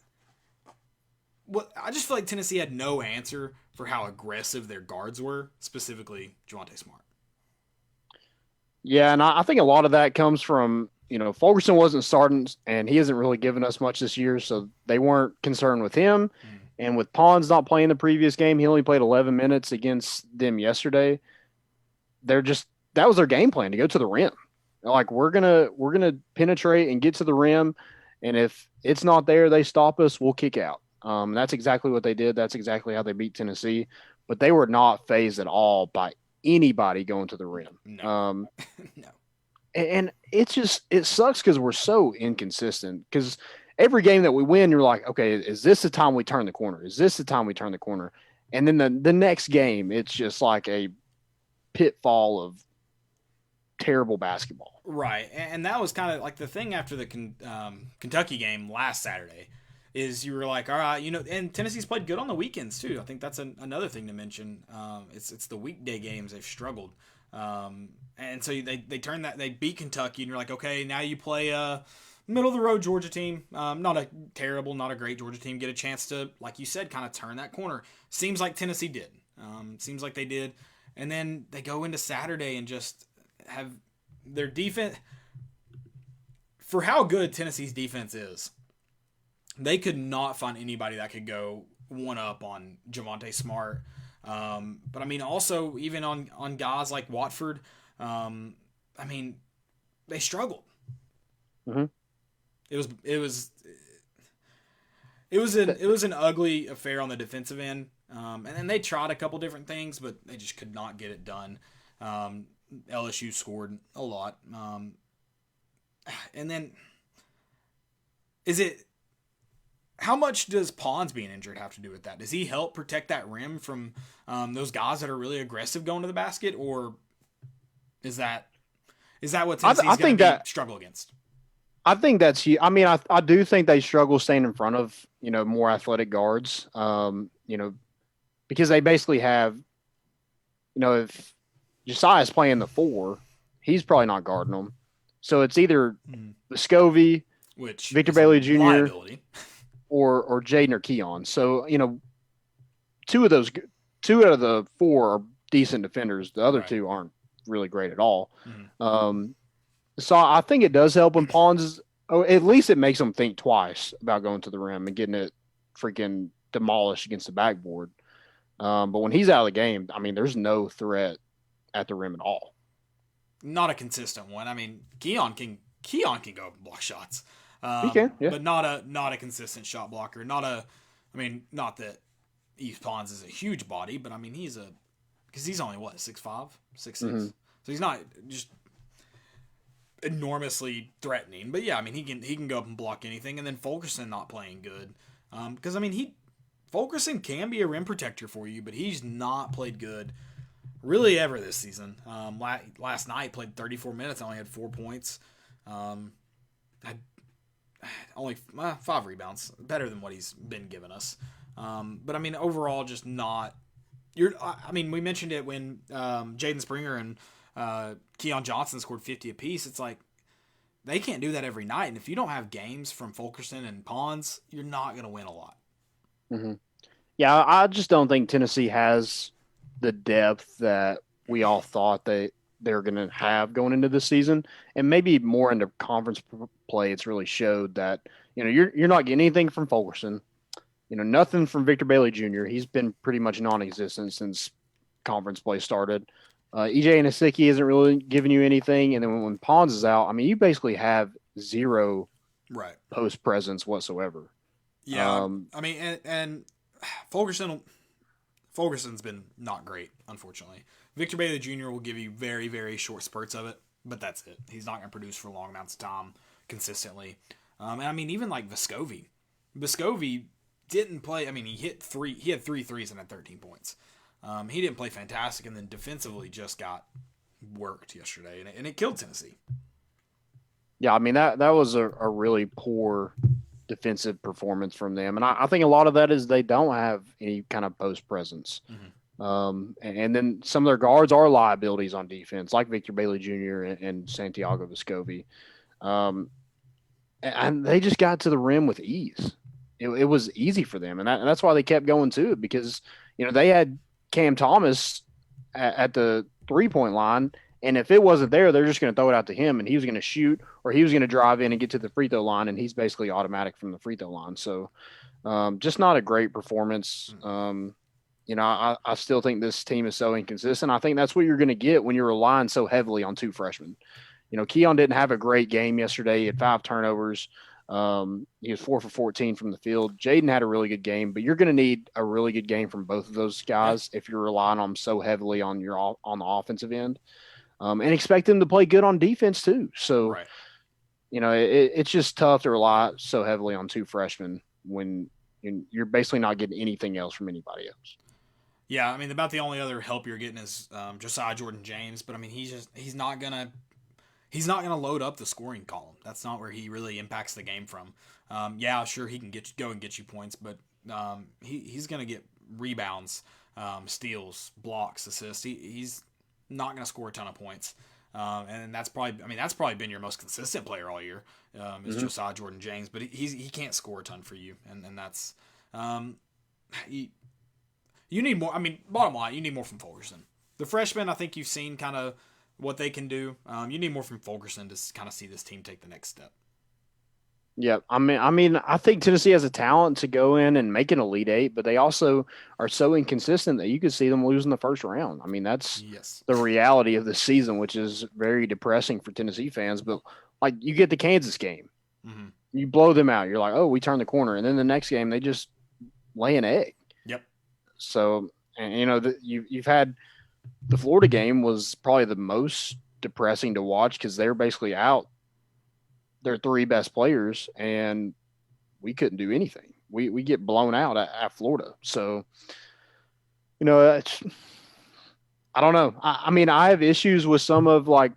I just feel like Tennessee had no answer for how aggressive their guards were, specifically Javonte Smart. Yeah, and I think a lot of that comes from, Fulkerson wasn't starting, and he hasn't really given us much this year, so they weren't concerned with him. And with Pons not playing the previous game, he only played 11 minutes against them yesterday. That was their game plan, to go to the rim. They're like, we're gonna penetrate and get to the rim, and if it's not there, they stop us, we'll kick out. That's exactly what they did. That's exactly how they beat Tennessee. But they were not fazed at all by anybody going to the rim. No. No. And it sucks because we're so inconsistent. Because every game that we win, you're like, okay, is this the time we turn the corner? Is this the time we turn the corner? And then the next game, it's just like a pitfall of terrible basketball. Right. And that was kind of like the thing after the Kentucky game last Saturday is you were like, all right, and Tennessee's played good on the weekends too. I think that's another thing to mention. It's the weekday games they've struggled. And so they turn that, they beat Kentucky and you're like, okay, now you play a middle of the road Georgia team. Not a terrible, not a great Georgia team. Get a chance to, like you said, kind of turn that corner. Seems like Tennessee did. Seems like they did. And then they go into Saturday and just have their defense. For how good Tennessee's defense is, they could not find anybody that could go one up on Javonte Smart. But I mean, also even on guys like Watford, I mean, they struggled. Mm-hmm. It was an ugly affair on the defensive end. And then they tried a couple different things, but they just could not get it done. LSU scored a lot. And then how much does Pons being injured have to do with that? Does he help protect that rim from those guys that are really aggressive going to the basket, or is that what Tennessee's going to struggle against? I think that's. I mean, I do think they struggle staying in front of more athletic guards. Because they basically have, if Josiah's playing the 4, he's probably not guarding them. So it's either Vescovi, Victor Bailey Jr. or Jaden or Keon. So, 2 out of the 4 are decent defenders. The other 2 aren't really great at all. Mm-hmm. So I think it does help when Pons at least it makes them think twice about going to the rim and getting it freaking demolished against the backboard. But when he's out of the game, I mean, there's no threat at the rim at all. Not a consistent one. I mean, Keon can go up and block shots. He can, yeah. But not a consistent shot blocker. Not that Yves Pons is a huge body, but I mean because he's only 6'5", 6'6". Mm-hmm. So he's not just enormously threatening. But yeah, I mean he can go up and block anything. And then Fulkerson not playing good. Because I mean Fulkerson can be a rim protector for you, but he's not played good really ever this season. Last night played 34 minutes, only had 4 points. Had only 5 rebounds, better than what he's been giving us. But I mean, overall, just not. We mentioned it when Jaden Springer and Keon Johnson scored 50 apiece. It's like they can't do that every night, and if you don't have games from Fulkerson and Pons, you're not going to win a lot. Mm-hmm. Yeah, I just don't think Tennessee has the depth that we all thought they're going to have going into this season, and maybe more into conference play. It's really showed that you're not getting anything from Fulkerson, nothing from Victor Bailey Jr. He's been pretty much non-existent since conference play started. EJ Nasicki isn't really giving you anything, and then when Pons is out, I mean, you basically have zero post presence whatsoever. Yeah, and Fulkerson's been not great, unfortunately. Victor Bailey Jr. will give you very, very short spurts of it, but that's it. He's not going to produce for long amounts of time consistently. And I mean, even like Vescovi didn't play. I mean, he had 3 threes and had 13 points. He didn't play fantastic, and then defensively just got worked yesterday, and it killed Tennessee. Yeah, I mean, that was a really poor defensive performance from them. And I think a lot of that is they don't have any kind of post presence. Mm-hmm. And then some of their guards are liabilities on defense, like Victor Bailey Jr. and Santiago Vescovi. And they just got to the rim with ease. It was easy for them. And that's why they kept going to it, because, they had Cam Thomas at the 3-point line. And if it wasn't there, they're just going to throw it out to him, and he was going to shoot, or he was going to drive in and get to the free throw line, and he's basically automatic from the free throw line. So just not a great performance. I still think this team is so inconsistent. I think that's what you're going to get when you're relying so heavily on 2 freshmen. Keon didn't have a great game yesterday. He had 5 turnovers. He was 4 for 14 from the field. Jaden had a really good game, but you're going to need a really good game from both of those guys if you're relying on them so heavily on the offensive end. And expect them to play good on defense too. So, it's just tough to rely so heavily on 2 freshmen when you're basically not getting anything else from anybody else. Yeah, I mean, about the only other help you're getting is Josiah Jordan James, but I mean, he's not gonna load up the scoring column. That's not where he really impacts the game from. Yeah, sure, he can go and get you points, but he's gonna get rebounds, steals, blocks, assists. He's not going to score a ton of points. And that's probably been your most consistent player all year, is Josiah Jordan James, but he can't score a ton for you. And that's, you need more. I mean, bottom line, you need more from Fulkerson. The freshmen, I think you've seen kind of what they can do. You need more from Fulkerson to kind of see this team take the next step. Yeah, I mean, I think Tennessee has a talent to go in and make an Elite Eight, but they also are so inconsistent that you could see them losing the first round. I mean, that's the reality of the season, which is very depressing for Tennessee fans. But like, you get the Kansas game, you blow them out. You're like, oh, we turned the corner, and then the next game they just lay an egg. Yep. So, and you've had the Florida game was probably the most depressing to watch because they're basically out their 3 best players, and we couldn't do anything. We get blown out at Florida. So, I don't know. I mean, I have issues with some of a lot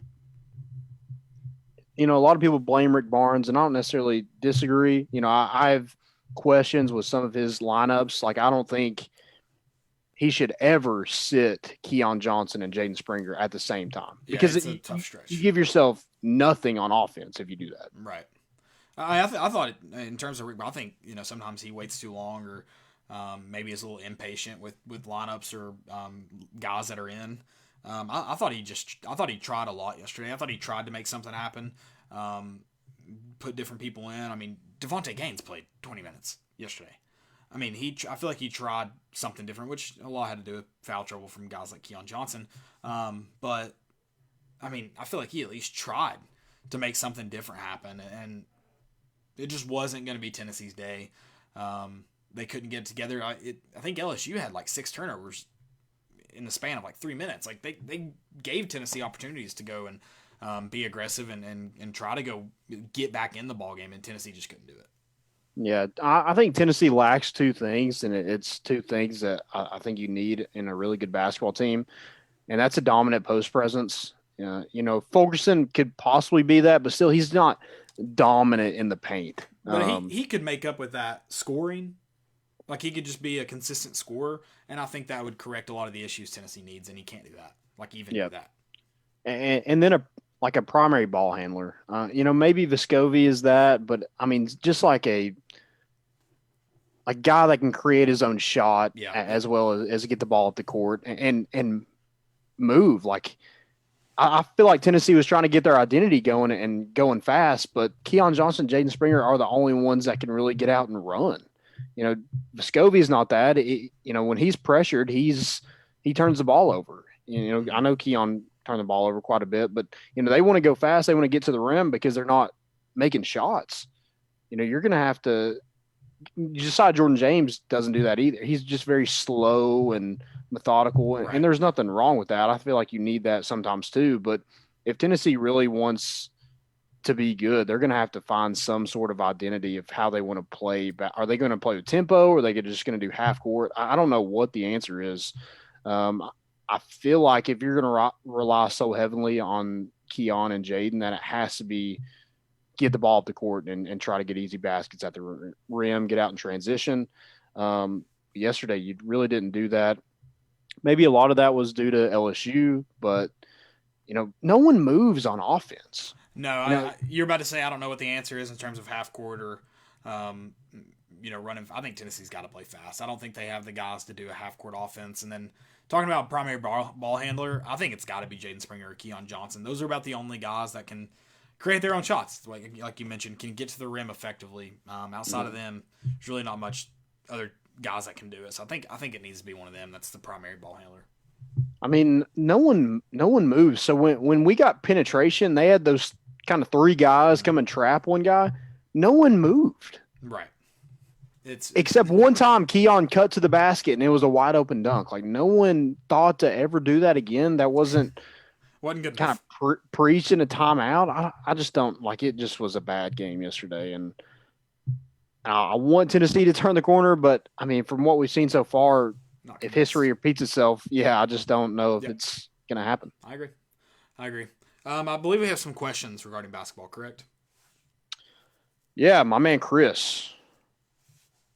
of people blame Rick Barnes, and I don't necessarily disagree. I have questions with some of his lineups. Like, I don't think he should ever sit Keon Johnson and Jaden Springer at the same time, because it's a tough stretch. You give yourself nothing on offense if you do that. Right. I thought in terms of Rick, I think sometimes he waits too long, or maybe is a little impatient with lineups or guys that are in. I thought he tried a lot yesterday. I thought he tried to make something happen, put different people in. I mean, Devontae Gaines played 20 minutes yesterday. I mean, I feel like he tried something different, which a lot had to do with foul trouble from guys like Keon Johnson. But I mean, I feel like he at least tried to make something different happen, and it just wasn't going to be Tennessee's day. They couldn't get it together. I think LSU had like 6 turnovers in the span of like 3 minutes. Like they gave Tennessee opportunities to go and be aggressive and try to go get back in the ball game, and Tennessee just couldn't do it. Yeah, I think Tennessee lacks two things, and it's two things that I think you need in a really good basketball team, and that's a dominant post presence. Fulkerson could possibly be that, but still, he's not dominant in the paint. But he could make up with that scoring. Like, he could just be a consistent scorer, and I think that would correct a lot of the issues Tennessee needs, and he can't do that. Like, even do that. And then a primary ball handler. Maybe Vescovi is that, but I mean, just like a guy that can create his own shot as well as get the ball at the court and move. Like, I feel like Tennessee was trying to get their identity going and going fast, but Keon Johnson, Jaden Springer are the only ones that can really get out and run. Vescovi is not that. When he's pressured, he turns the ball over. I know Keon turned the ball over quite a bit, but they want to go fast. They want to get to the rim because they're not making shots. You're going to have to. Josiah Jordan James doesn't do that either. He's just very slow and methodical, and there's nothing wrong with that. I feel like you need that sometimes too. But if Tennessee really wants to be good, they're going to have to find some sort of identity of how they want to play. Are they going to play with tempo, or are they just going to do half court? I don't know what the answer is. I feel like if you're going to rely so heavily on Keon and Jaden, that it has to be get the ball up the court and try to get easy baskets at the rim, get out in transition. Yesterday, you really didn't do that. Maybe a lot of that was due to LSU, but, no one moves on offense. No, you're about to say I don't know what the answer is in terms of half court or, running. I think Tennessee's got to play fast. I don't think they have the guys to do a half court offense. And then talking about primary ball handler, I think it's got to be Jaden Springer or Keon Johnson. Those are about the only guys that can create their own shots. Like you mentioned, can get to the rim effectively. Outside of them, there's really not much other guys that can do it. So I think it needs to be one of them. That's the primary ball handler. I mean, no one moves. So when we got penetration, they had those kind of three guys come and trap one guy. No one moved. Right. Except one time Keon cut to the basket and it was a wide open dunk. Like, no one thought to ever do that again. That wasn't good. Kind of preached in a timeout. I just don't like it. Just was a bad game yesterday, and I want Tennessee to turn the corner. But I mean, from what we've seen so far, if history repeats itself, I just don't know if it's going to happen. I agree. I believe we have some questions regarding basketball. Correct? Yeah, my man Chris.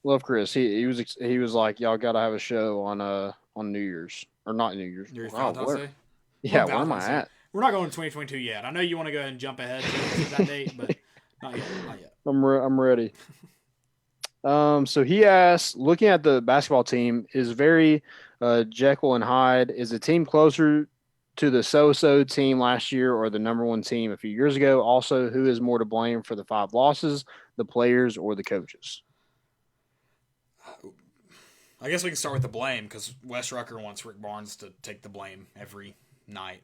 Love Chris. He was like, y'all got to have a show on New Year's, or not New Year's. Valentine's Day? Yeah, where am I at? We're not going to 2022 yet. I know you want to go ahead and jump ahead to that date, but not yet. I'm ready. So he asked, looking at the basketball team, is very Jekyll and Hyde. Is the team closer to the so-so team last year or the number one team a few years ago? Also, who is more to blame for the 5 losses, the players or the coaches? I guess we can start with the blame because Wes Rucker wants Rick Barnes to take the blame every night.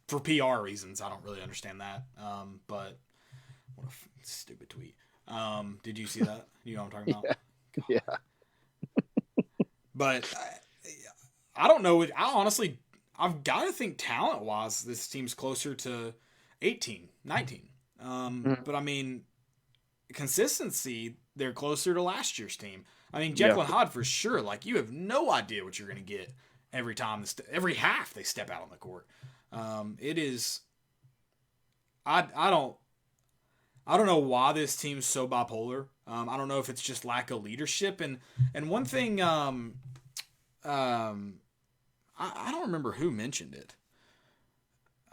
For PR reasons, I don't really understand that. But what a stupid tweet. Did you see that? You know what I'm talking about? Yeah. But I don't know. I've got to think talent-wise, this team's closer to 18, 19. But I mean, consistency, they're closer to last year's team. I mean, Jekyll and Hyde for sure. Like, you have no idea what you're going to get every time, every half they step out on the court. It is. I don't know why this team's so bipolar. I don't know if it's just lack of leadership. And one thing, I don't remember who mentioned it.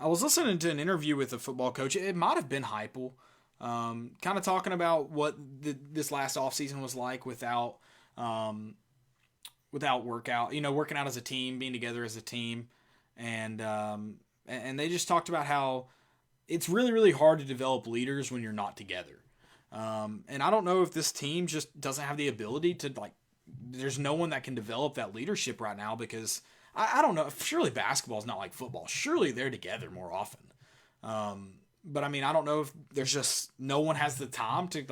I was listening to an interview with a football coach. It might have been Heupel, kind of talking about what this last offseason was like without workout, working out as a team, being together as a team. And they just talked about how it's really, really hard to develop leaders when you're not together. And I don't know if this team just doesn't have the ability to, there's no one that can develop that leadership right now because I don't know. Surely basketball is not like football. Surely they're together more often. But I mean, I don't know if there's just no one has the time to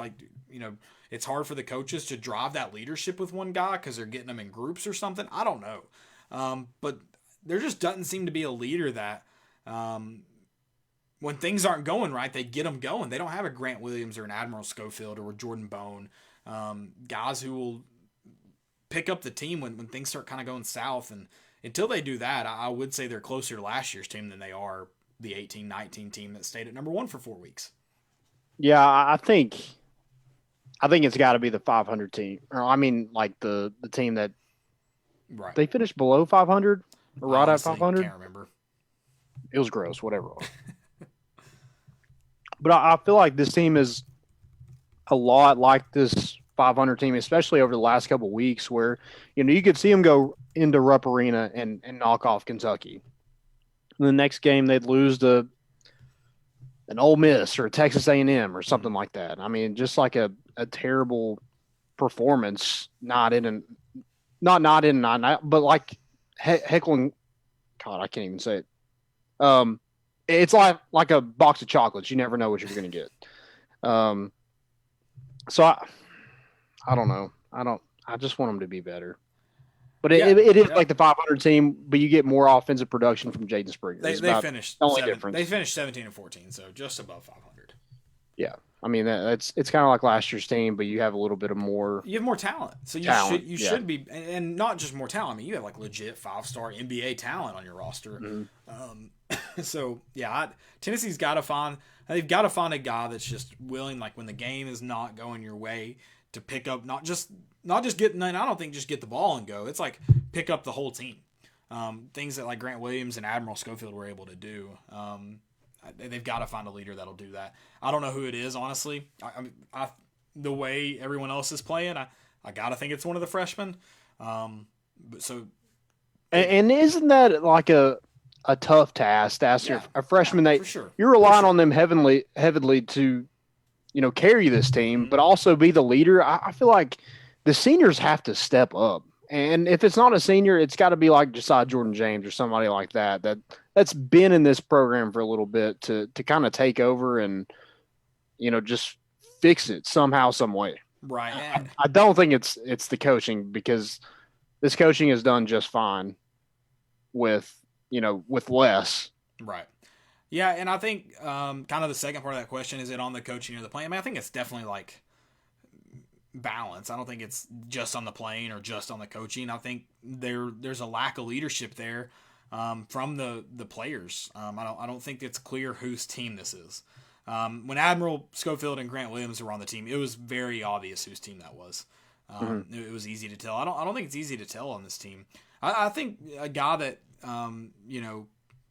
it's hard for the coaches to drive that leadership with one guy because they're getting them in groups or something. I don't know. But there just doesn't seem to be a leader that when things aren't going right, they get them going. They don't have a Grant Williams or an Admiral Schofield or a Jordan Bone, guys who will pick up the team when things start kind of going south. And until they do that, I would say they're closer to last year's team than they are the 18-19 team that stayed at number 1 for 4 weeks. Yeah, I think it's got to be the 500 team. Or I mean, like the team that they finished below 500 or right at 500. Can't remember. It was gross, whatever it was. But I feel like this team is a lot like this 500 team, especially over the last couple of weeks, where you could see them go into Rupp Arena and knock off Kentucky. And the next game they'd lose to an Ole Miss or a Texas A&M or something like that. I mean, just like a terrible performance, not in and out, but like heckling. God, I can't even say it. It's like a box of chocolates. You never know what you're going to get. So I don't know. I just want them to be better. But it is like the 500 team, but you get more offensive production from Jaden Springer. They finished difference. They finished 17-14, so just above 500. Yeah, I mean it's kind of like last year's team, but you have a little bit of more. You have more talent, so you should be, and not just more talent. I mean, you have like legit 5-star NBA talent on your roster. Mm-hmm. So yeah, Tennessee's got to find. They've got to find a guy that's just willing, like when the game is not going your way, to pick up not just get. I don't think just get the ball and go. It's like pick up the whole team. Things that like Grant Williams and Admiral Schofield were able to do. They've got to find a leader that'll do that. I don't know who it is, honestly. The way everyone else is playing, I got to think it's one of the freshmen. And isn't that like a tough task to ask a freshman that sure. You're relying on them heavily to, carry this team, but also be the leader. I feel like the seniors have to step up. And if it's not a senior, it's got to be like Josiah Jordan-James or somebody like that's been in this program for a little bit to kind of take over and, just fix it somehow, some way. Right. I don't think it's the coaching, because this coaching is done just fine with less. Right. Yeah, and I think kind of the second part of that question, is it on the coaching or the playing? I mean, I think it's definitely like balance. I don't think it's just on the playing or just on the coaching. I think there's a lack of leadership there from the players. I don't think it's clear whose team this is. When Admiral Schofield and Grant Williams were on the team, it was very obvious whose team that was. It was easy to tell. I don't think it's easy to tell on this team. I think a guy that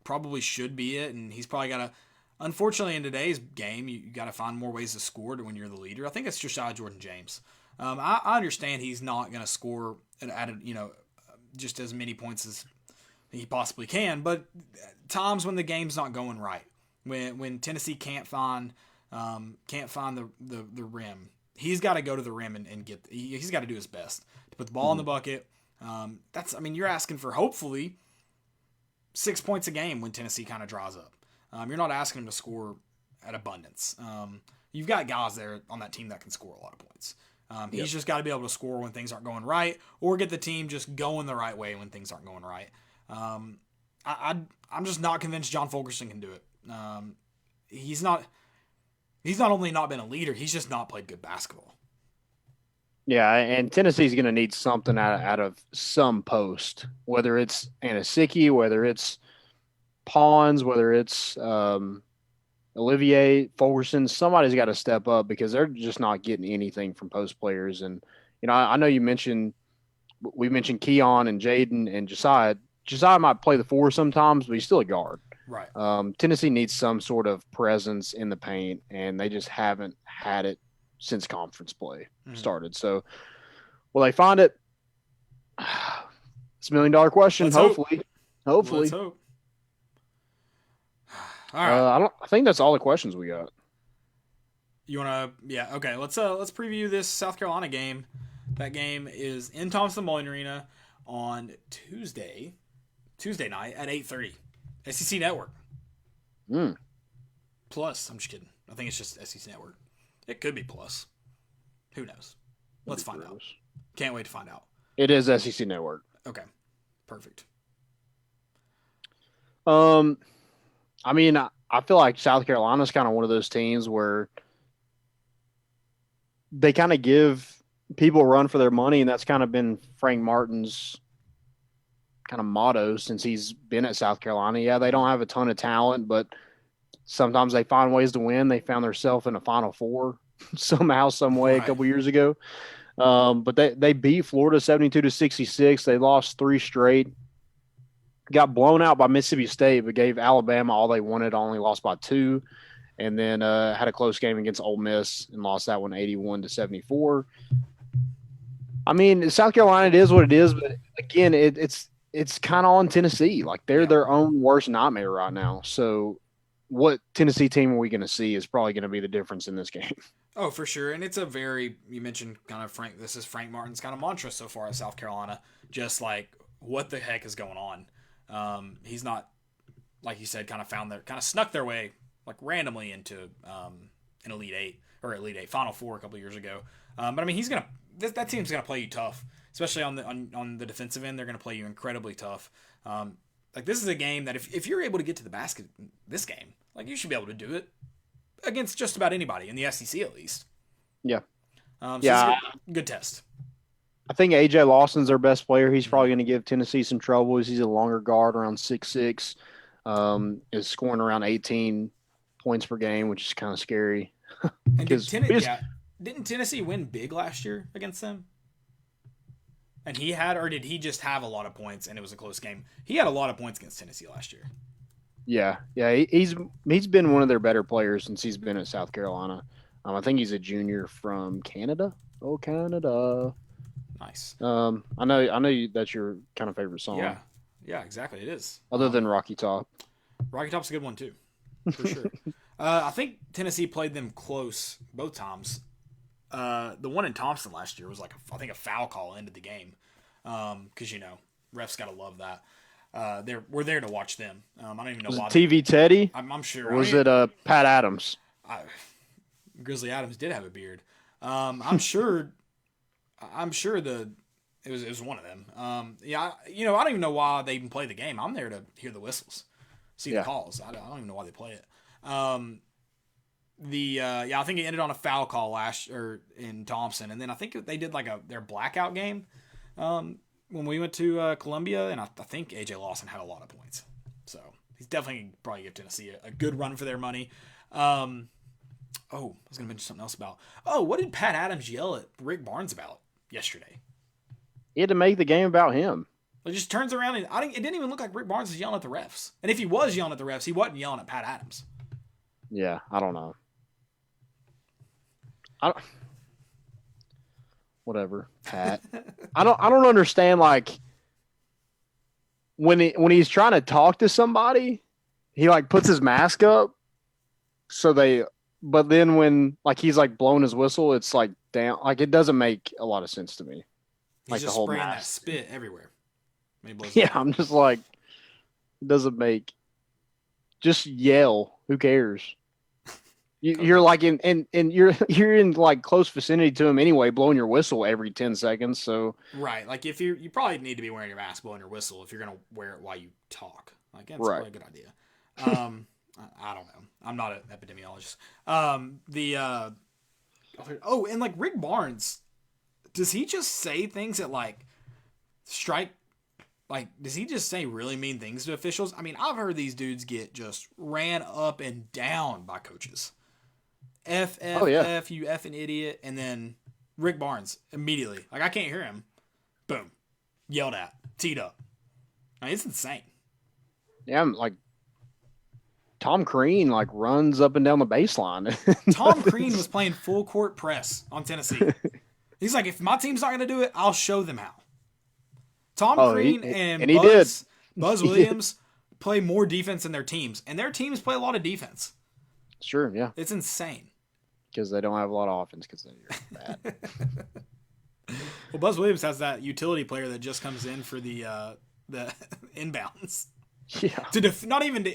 probably should be it, and he's probably got to. Unfortunately, in today's game, you got to find more ways to score when you're the leader. I think it's Josiah Jordan-James. I understand he's not going to score at just as many points as he possibly can, but times when the game's not going right, when Tennessee can't find the rim, he's got to go to the rim and get. He's got to do his best to put the ball in the bucket. You're asking for hopefully 6 points a game when Tennessee kind of draws up. You're not asking him to score at abundance. You've got guys there on that team that can score a lot of points. He's just got to be able to score when things aren't going right, or get the team just going the right way when things aren't going right. I'm just not convinced John Fulkerson can do it. He's not only not been a leader, he's just not played good basketball. Yeah, and Tennessee's going to need something out of some post, whether it's Anasicki, whether it's Pawns, whether it's Olivier, Fulkerson. Somebody's got to step up, because they're just not getting anything from post players. And, I know we mentioned Keon and Jaden and Josiah. Josiah might play the 4 sometimes, but he's still a guard. Right. Tennessee needs some sort of presence in the paint, and they just haven't had it since conference play started. So, will they find it? It's $1 million question. Let's hopefully. Let's hope. All right. I think that's all the questions we got. You want to? Yeah. Okay. Let's preview this South Carolina game. That game is in Thompson-Boling Arena on Tuesday night at 8:30. SEC Network. Plus, I'm just kidding. I think it's just SEC Network. It could be Plus. Who knows? Let's find out. Can't wait to find out. It is SEC Network. Okay. Perfect. I mean, I feel like South Carolina's kind of one of those teams where they kind of give people a run for their money, and that's kind of been Frank Martin's kind of motto since he's been at South Carolina. Yeah, they don't have a ton of talent, but sometimes they find ways to win. They found themselves in a Final Four somehow, some way a couple years ago. But they beat Florida 72-66. They lost 3 straight. Got blown out by Mississippi State, but gave Alabama all they wanted, only lost by 2. And then had a close game against Ole Miss and lost that one 81-74. I mean, South Carolina, it is what it is, but again, it's kind of on Tennessee. Like, they're their own worst nightmare right now. So what Tennessee team are we going to see is probably going to be the difference in this game. Oh, for sure. And it's a very, you mentioned kind of Frank, this is Frank Martin's kind of mantra so far at South Carolina. Just like, what the heck is going on? He's not, like you said, kind of snuck their way like randomly into an Elite Eight, Final Four a couple years ago. But I mean, that team's going to play you tough, especially on the defensive end. They're going to play you incredibly tough. Like, this is a game that if you're able to get to the basket this game, like, you should be able to do it against just about anybody in the SEC at least. Yeah. So yeah. It's a good test. I think A.J. Lawson's their best player. He's probably going to give Tennessee some trouble. He's a longer guard, around 6'6", is scoring around 18 points per game, which is kind of scary. And didn't Tennessee win big last year against them? And did he just have a lot of points and it was a close game? He had a lot of points against Tennessee last year. Yeah. He's been one of their better players since he's been at South Carolina. I think he's a junior from Canada. Oh, Canada. Nice. I know that's your kind of favorite song. Yeah, exactly. It is. Other than Rocky Top. Rocky Top's a good one too, for sure. I think Tennessee played them close both times. The one in Thompson last year was like a foul call ended the game, because refs gotta love that. We're there to watch them. I don't even know why. TV Teddy? I'm sure. Or was it Pat Adams? Grizzly Adams did have a beard. I'm sure. It was one of them. I don't even know why they even play the game. I'm there to hear the whistles, see the calls. I don't even know why they play it. I think it ended on a foul call in Thompson, and then I think they did like their blackout game when we went to Columbia, and I think AJ Lawson had a lot of points, so he's definitely probably give Tennessee a good run for their money. I was gonna mention something else about. What did Pat Adams yell at Rick Barnes about yesterday? He had to make the game about him. It just turns around and it didn't even look like Rick Barnes was yelling at the refs, and if he was yelling at the refs, he wasn't yelling at Pat Adams. Yeah, I don't know. Whatever, Pat. I don't understand, like, when he's trying to talk to somebody, he like puts his mask up but then when like he's like blowing his whistle, it's like down, like it doesn't make a lot of sense to me. He's like just the whole spraying mask. that spit everywhere. I'm just like, it doesn't make. Just yell. Who cares? You're like you're in like close vicinity to him anyway, blowing your whistle every 10 seconds. So right, like if you probably need to be wearing your mask, blowing your whistle if you're gonna wear it while you talk. Like that's probably a good idea. I don't know. I'm not an epidemiologist. And like Rick Barnes, does he just say things that like strike? Like, does he just say really mean things to officials? I mean, I've heard these dudes get just ran up and down by coaches. F, you effing idiot. And then Rick Barnes, immediately. Like, I can't hear him. Boom. Yelled at. Teed up. I mean, it's insane. Yeah, I'm like, Tom Crean, like, runs up and down the baseline. Tom Crean was playing full court press on Tennessee. He's like, if my team's not going to do it, I'll show them how. Tom Crean and Buzz Williams play more defense than their teams, and their teams play a lot of defense. Sure, yeah. It's insane. Because they don't have a lot of offense because they're bad. Well, Buzz Williams has that utility player that just comes in for the inbounds. Yeah. Not even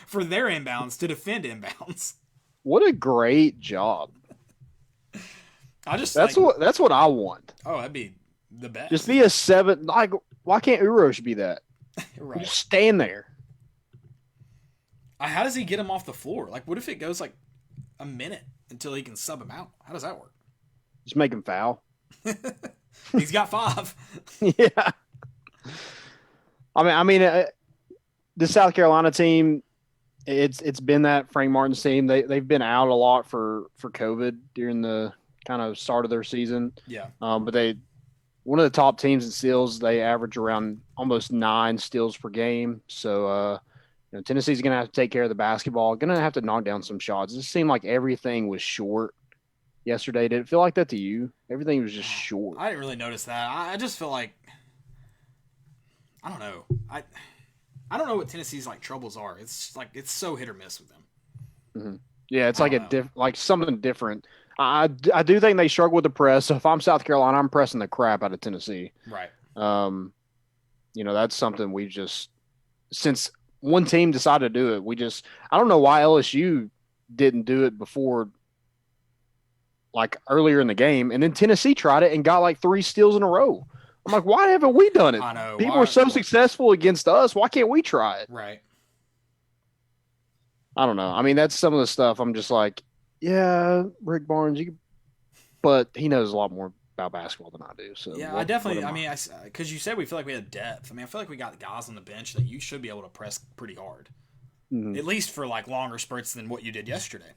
for their inbounds, to defend inbounds. What a great job. That's what I want. Oh, that'd be the best. Just be a 7. Like, why can't Urosh be that? Right. Just stand there. How does he get him off the floor? Like, what if it goes like a minute until he can sub him out? How does that work? Just make him foul. He's got 5. Yeah. The South Carolina team, it's been that Frank Martin's team. They've been out a lot for COVID during the kind of start of their season. Yeah. But one of the top teams in steals. They average around almost 9 steals per game. So Tennessee's going to have to take care of the basketball. Going to have to knock down some shots. It just seemed like everything was short yesterday. Did it feel like that to you? Everything was just short. I didn't really notice that. I just feel like I don't know. I don't know what Tennessee's like troubles are. It's like it's so hit or miss with them. Mm-hmm. Yeah, it's like like something different. I do think they struggle with the press. So if I'm South Carolina, I'm pressing the crap out of Tennessee. Right. That's something we just since one team decided to do it, I don't know why LSU didn't do it before, like earlier in the game, and then Tennessee tried it and got like 3 steals in a row. I'm like, why haven't we done it? I know. People are so successful against us. Why can't we try it? Right. I don't know. I mean, that's some of the stuff I'm just like, yeah, Rick Barnes, but he knows a lot more about basketball than I do. So yeah, I definitely. I mean, because you said we feel like we had depth. I mean, I feel like we got guys on the bench that you should be able to press pretty hard, at least for like longer spurts than what you did yesterday.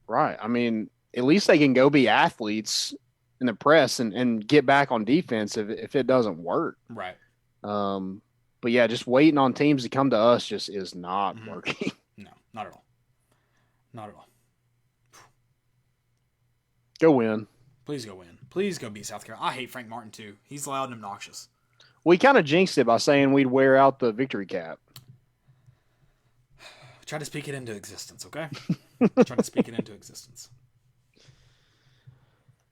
Right. I mean, at least they can go be athletes in the press and get back on defense if it doesn't work. Right. But yeah, just waiting on teams to come to us just is not working. No, not at all. Not at all. Go win. Please go win. Please go beat South Carolina. I hate Frank Martin too. He's loud and obnoxious. We kind of jinxed it by saying we'd wear out the victory cap. Try to speak it into existence, okay? Try to speak it into existence.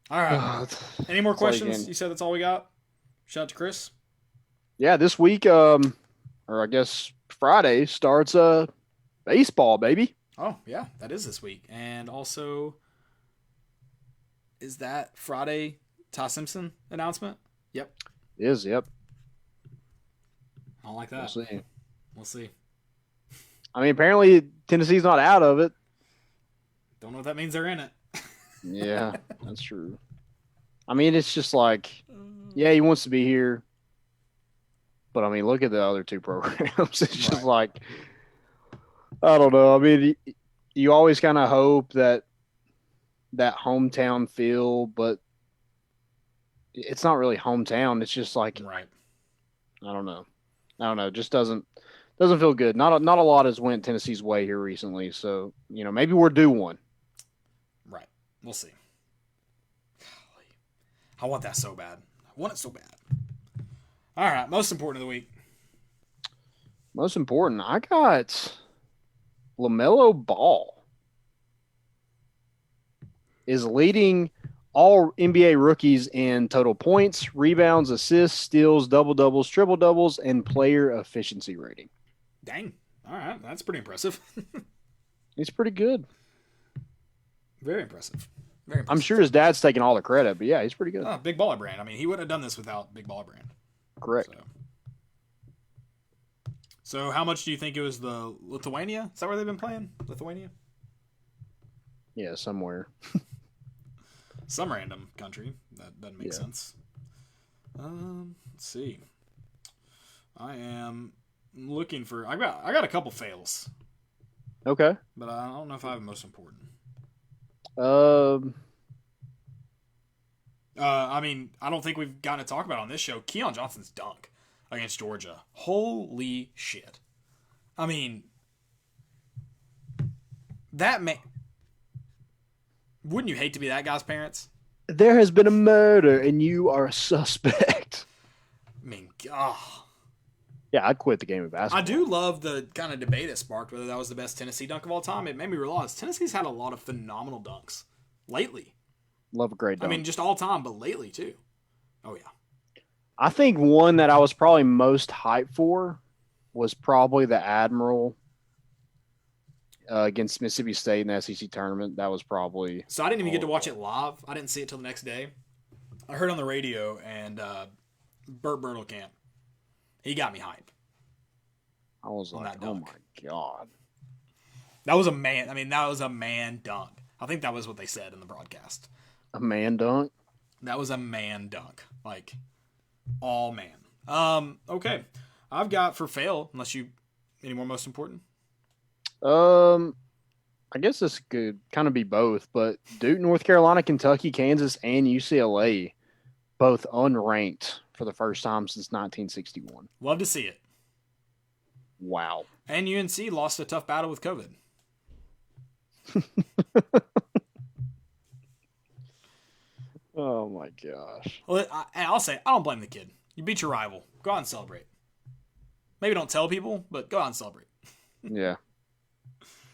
All right. Any more questions? You said that's all we got? Shout out to Chris. Yeah, this week, or I guess Friday, starts baseball, baby. Oh, yeah, that is this week. And also, is that Friday Ty Simpson announcement? Yep. It is, yep. I don't like that. We'll see. I mean, apparently Tennessee's not out of it. Don't know if that means they're in it. Yeah, that's true. I mean, it's just like, yeah, he wants to be here. But, I mean, look at the other 2 programs. It's just like, I don't know. I mean, you always kind of hope that hometown feel, but it's not really hometown. It's just like, right. I don't know. It just doesn't feel good. Not a lot has went Tennessee's way here recently. So, maybe we're due one. Right. We'll see. I want that so bad. I want it so bad. All right. Most important of the week. Most important. I got LaMelo Ball is leading all NBA rookies in total points, rebounds, assists, steals, double-doubles, triple-doubles, and player efficiency rating. Dang. All right. That's pretty impressive. He's pretty good. Very impressive. Very impressive. I'm sure his dad's taking all the credit, but yeah, he's pretty good. Oh, Big Baller Brand. I mean, he wouldn't have done this without Big Baller Brand. Correct. So how much do you think it was the Lithuania? Is that where they've been playing? Lithuania? Yeah, somewhere. Some random country. That doesn't make sense. Let's see. I am looking for. I got a couple fails. Okay. But I don't know if I have most important. I mean, I don't think we've gotten to talk about it on this show. Keon Johnson's dunk against Georgia. Holy shit. I mean, that man. Wouldn't you hate to be that guy's parents? There has been a murder and you are a suspect. I mean, God. Yeah, I'd quit the game of basketball. I do love the kind of debate it sparked, whether that was the best Tennessee dunk of all time. It made me realize Tennessee's had a lot of phenomenal dunks lately. Love a great dunk. I mean, just all time, but lately, too. Oh, yeah. I think one that I was probably most hyped for was probably the Admiral against Mississippi State in the SEC tournament. That was probably... So I didn't even get to watch it live. I didn't see it till the next day. I heard on the radio, and Burt Bertelkamp, he got me hyped. I was like, oh my God. That was a man. I mean, that was a man dunk. I think that was what they said in the broadcast. A man dunk? That was a man dunk. Like, all man. Okay. I've got for fail, unless you, any more most important? I guess this could kind of be both, but Duke, North Carolina, Kentucky, Kansas, and UCLA, both unranked for the first time since 1961. Love to see it. Wow. And UNC lost a tough battle with COVID. Oh my gosh. Well, I'll say, I don't blame the kid. You beat your rival. Go out and celebrate. Maybe don't tell people, but go out and celebrate. Yeah.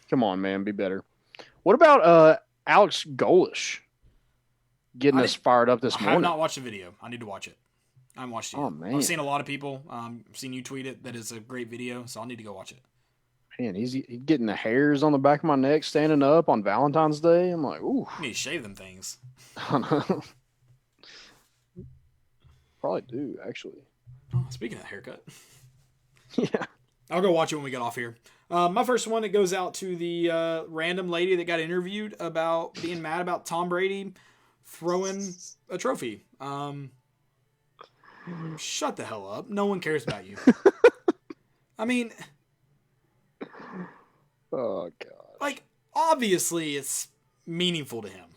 Come on, man. Be better. What about Alex Golish getting us fired up this I morning? have not watched the video. I need to watch it. I haven't watched it. Oh, man. I've seen a lot of people. I've seen you tweet it that it's a great video, so I'll need to go watch it. Man, he's getting the hairs on the back of my neck standing up on Valentine's Day. I'm like, ooh. You need to shave them things. Probably do, actually. Oh, speaking of haircut. Yeah. I'll go watch it when we get off here. My first one, it goes out to the random lady that got interviewed about being mad about Tom Brady throwing a trophy. Shut the hell up. No one cares about you. I mean... Oh, God. Like, obviously it's meaningful to him.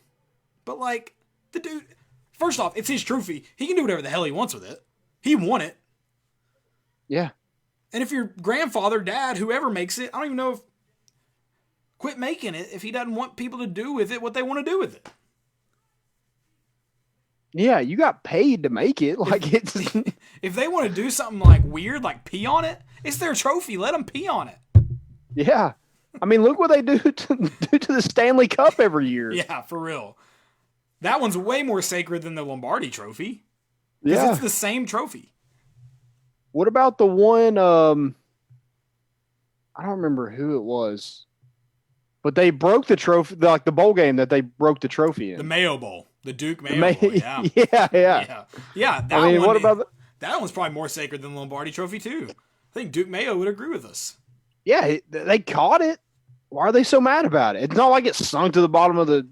But, like, the dude... First off, it's his trophy. He can do whatever the hell he wants with it. He won it. Yeah. And if your grandfather, dad, whoever makes it, I don't even know if... Quit making it if he doesn't want people to do with it what they want to do with it. Yeah, you got paid to make it. Like, it's... If they want to do something, like, weird, like pee on it, it's their trophy. Let them pee on it. Yeah. I mean, look what they do to the Stanley Cup every year. Yeah, for real. That one's way more sacred than the Lombardi trophy. Because Yeah. it's the same trophy. What about the one, I don't remember who it was, but they broke the trophy, like the bowl game that they broke the trophy in. The Mayo Bowl. The Duke Mayo Bowl, yeah. Yeah. Yeah, that I mean, one, what about that one's probably more sacred than the Lombardi trophy, too. I think Duke Mayo would agree with us. Yeah, they caught it. Why are they so mad about it? It's not like it sunk to the bottom of the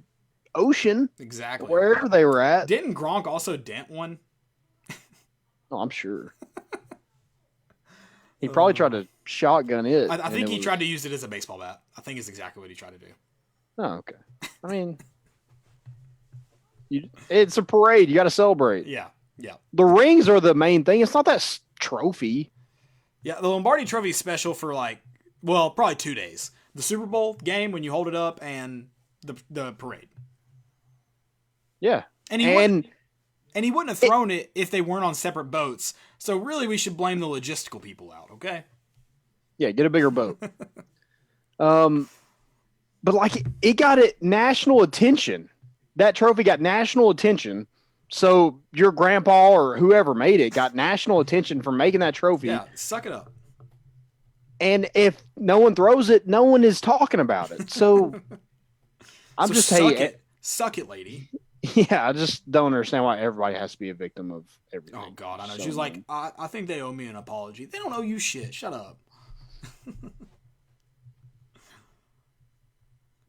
ocean. Exactly. Wherever they were at. Didn't Gronk also dent one? Oh, I'm sure. He probably tried to shotgun it. I think he tried to use it as a baseball bat. I think it's exactly what he tried to do. Oh, okay. I mean, it's a parade. You got to celebrate. Yeah. The rings are the main thing. It's not that trophy. Yeah, the Lombardi trophy is special for probably 2 days. The Super Bowl game when you hold it up and the parade. Yeah. And he wouldn't have thrown it if they weren't on separate boats. So really we should blame the logistical people out, okay? Yeah, get a bigger boat. But like it got national attention. That trophy got national attention. So your grandpa or whoever made it got national attention for making that trophy. Yeah, suck it up. And if no one throws it, no one is talking about it. So I'm just saying, suck it, lady. Yeah, I just don't understand why everybody has to be a victim of everything. Oh God, I know. She's like, I think they owe me an apology. They don't owe you shit. Shut up.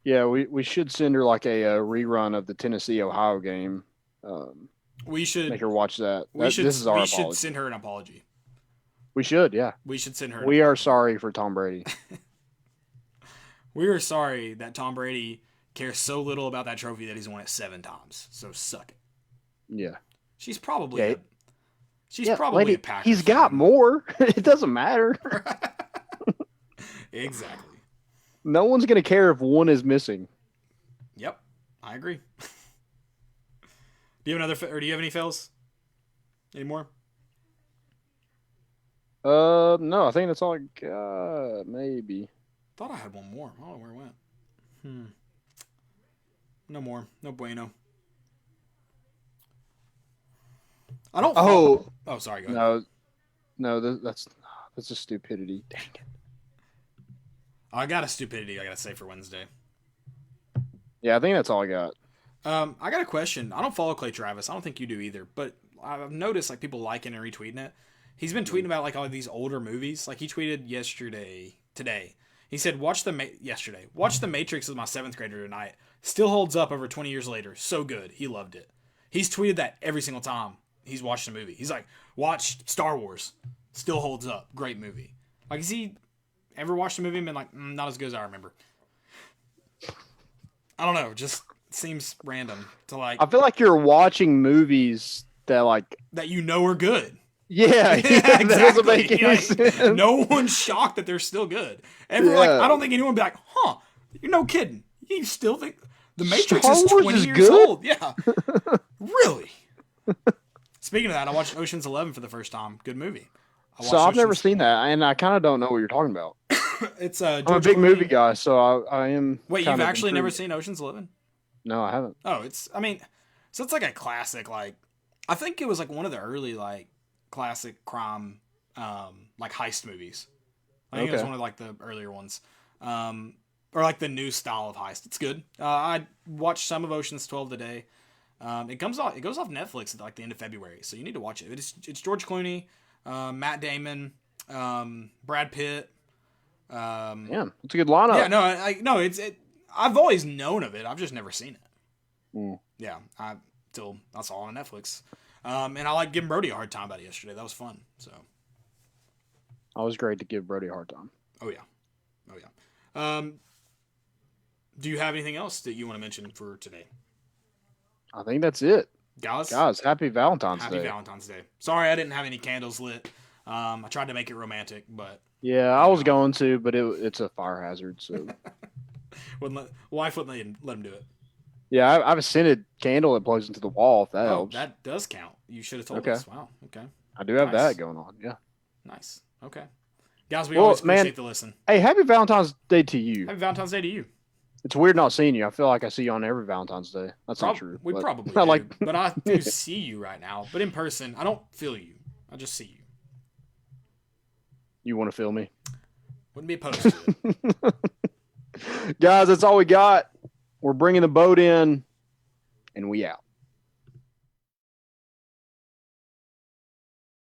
Yeah, we should send her like a rerun of the Tennessee Ohio game. We should make her watch that. This is our apology. We should send her an apology. We should, yeah. We should send her. We are sorry for Tom Brady. We are sorry that Tom Brady cares so little about that trophy that he's won it 7 times. So suck it. Yeah. She's probably a Packer. He's got more. It doesn't matter. Exactly. No one's going to care if one is missing. Yep. I agree. Do you have do you have any fails? Any more? No, I think that's all I got. Maybe. Thought I had one more. I don't know where it went. No more. No bueno. I don't. Oh, sorry. Go ahead. No. That's a stupidity. Dang it. I got a stupidity I gotta say for Wednesday. Yeah, I think that's all I got. I got a question. I don't follow Clay Travis. I don't think you do either. But I've noticed like people liking and retweeting it. He's been tweeting about like all these older movies. Like he tweeted today. He said, watch the Matrix with my 7th grader tonight. Still holds up over 20 years later. So good. He loved it. He's tweeted that every single time he's watched a movie. He's like, watch Star Wars. Still holds up. Great movie. Like, has he ever watched a movie and been like, not as good as I remember? I don't know. Just seems random to like. I feel like you're watching movies that that are good. Yeah, exactly. That doesn't make any sense. No one's shocked that they're still good. I don't think anyone would be like, huh, you're no kidding. You still think The Matrix is 20 years good? old? Yeah. Really? Speaking of that, I watched Ocean's 11 for the first time. Good movie. I've never seen that, and I kind of don't know what you're talking about. It's I'm a big movie guy, so I am. Wait, you've actually never seen Ocean's 11? No, I haven't. Oh, it's like a classic. Like, I think it was like one of the early like classic crime like heist movies. I think it was one of like the earlier ones, or like the new style of heist. It's good. I watched some of Ocean's 12 today. It goes off Netflix at like the end of February, so you need to watch it. It's George Clooney, Matt Damon, Brad Pitt. Yeah, it's a good lineup. Yeah, no, I've always known of it. I've just never seen it. Yeah, till I saw it on Netflix. And I like giving Brody a hard time about it yesterday. That was fun. So. Always great to give Brody a hard time. Oh yeah. Do you have anything else that you want to mention for today? I think that's it. Guys, happy Valentine's Day. Happy Valentine's Day. Sorry I didn't have any candles lit. I tried to make it romantic, but... Yeah, I was going to, but it's a fire hazard, so... Wife wouldn't let him do it. Yeah, I have a scented candle that plugs into the wall, if that helps. That does count. You should have told us. Wow, okay. I do have that going on, yeah. Nice, okay. Guys, we always appreciate the listen. Hey, happy Valentine's Day to you. Happy Valentine's Day to you. It's weird not seeing you. I feel like I see you on every Valentine's Day. That's not true. We probably do, but I do see you right now. But in person, I don't feel you. I just see you. You want to feel me? Wouldn't be opposed to it. Guys, that's all we got. We're bringing the boat in, and we out.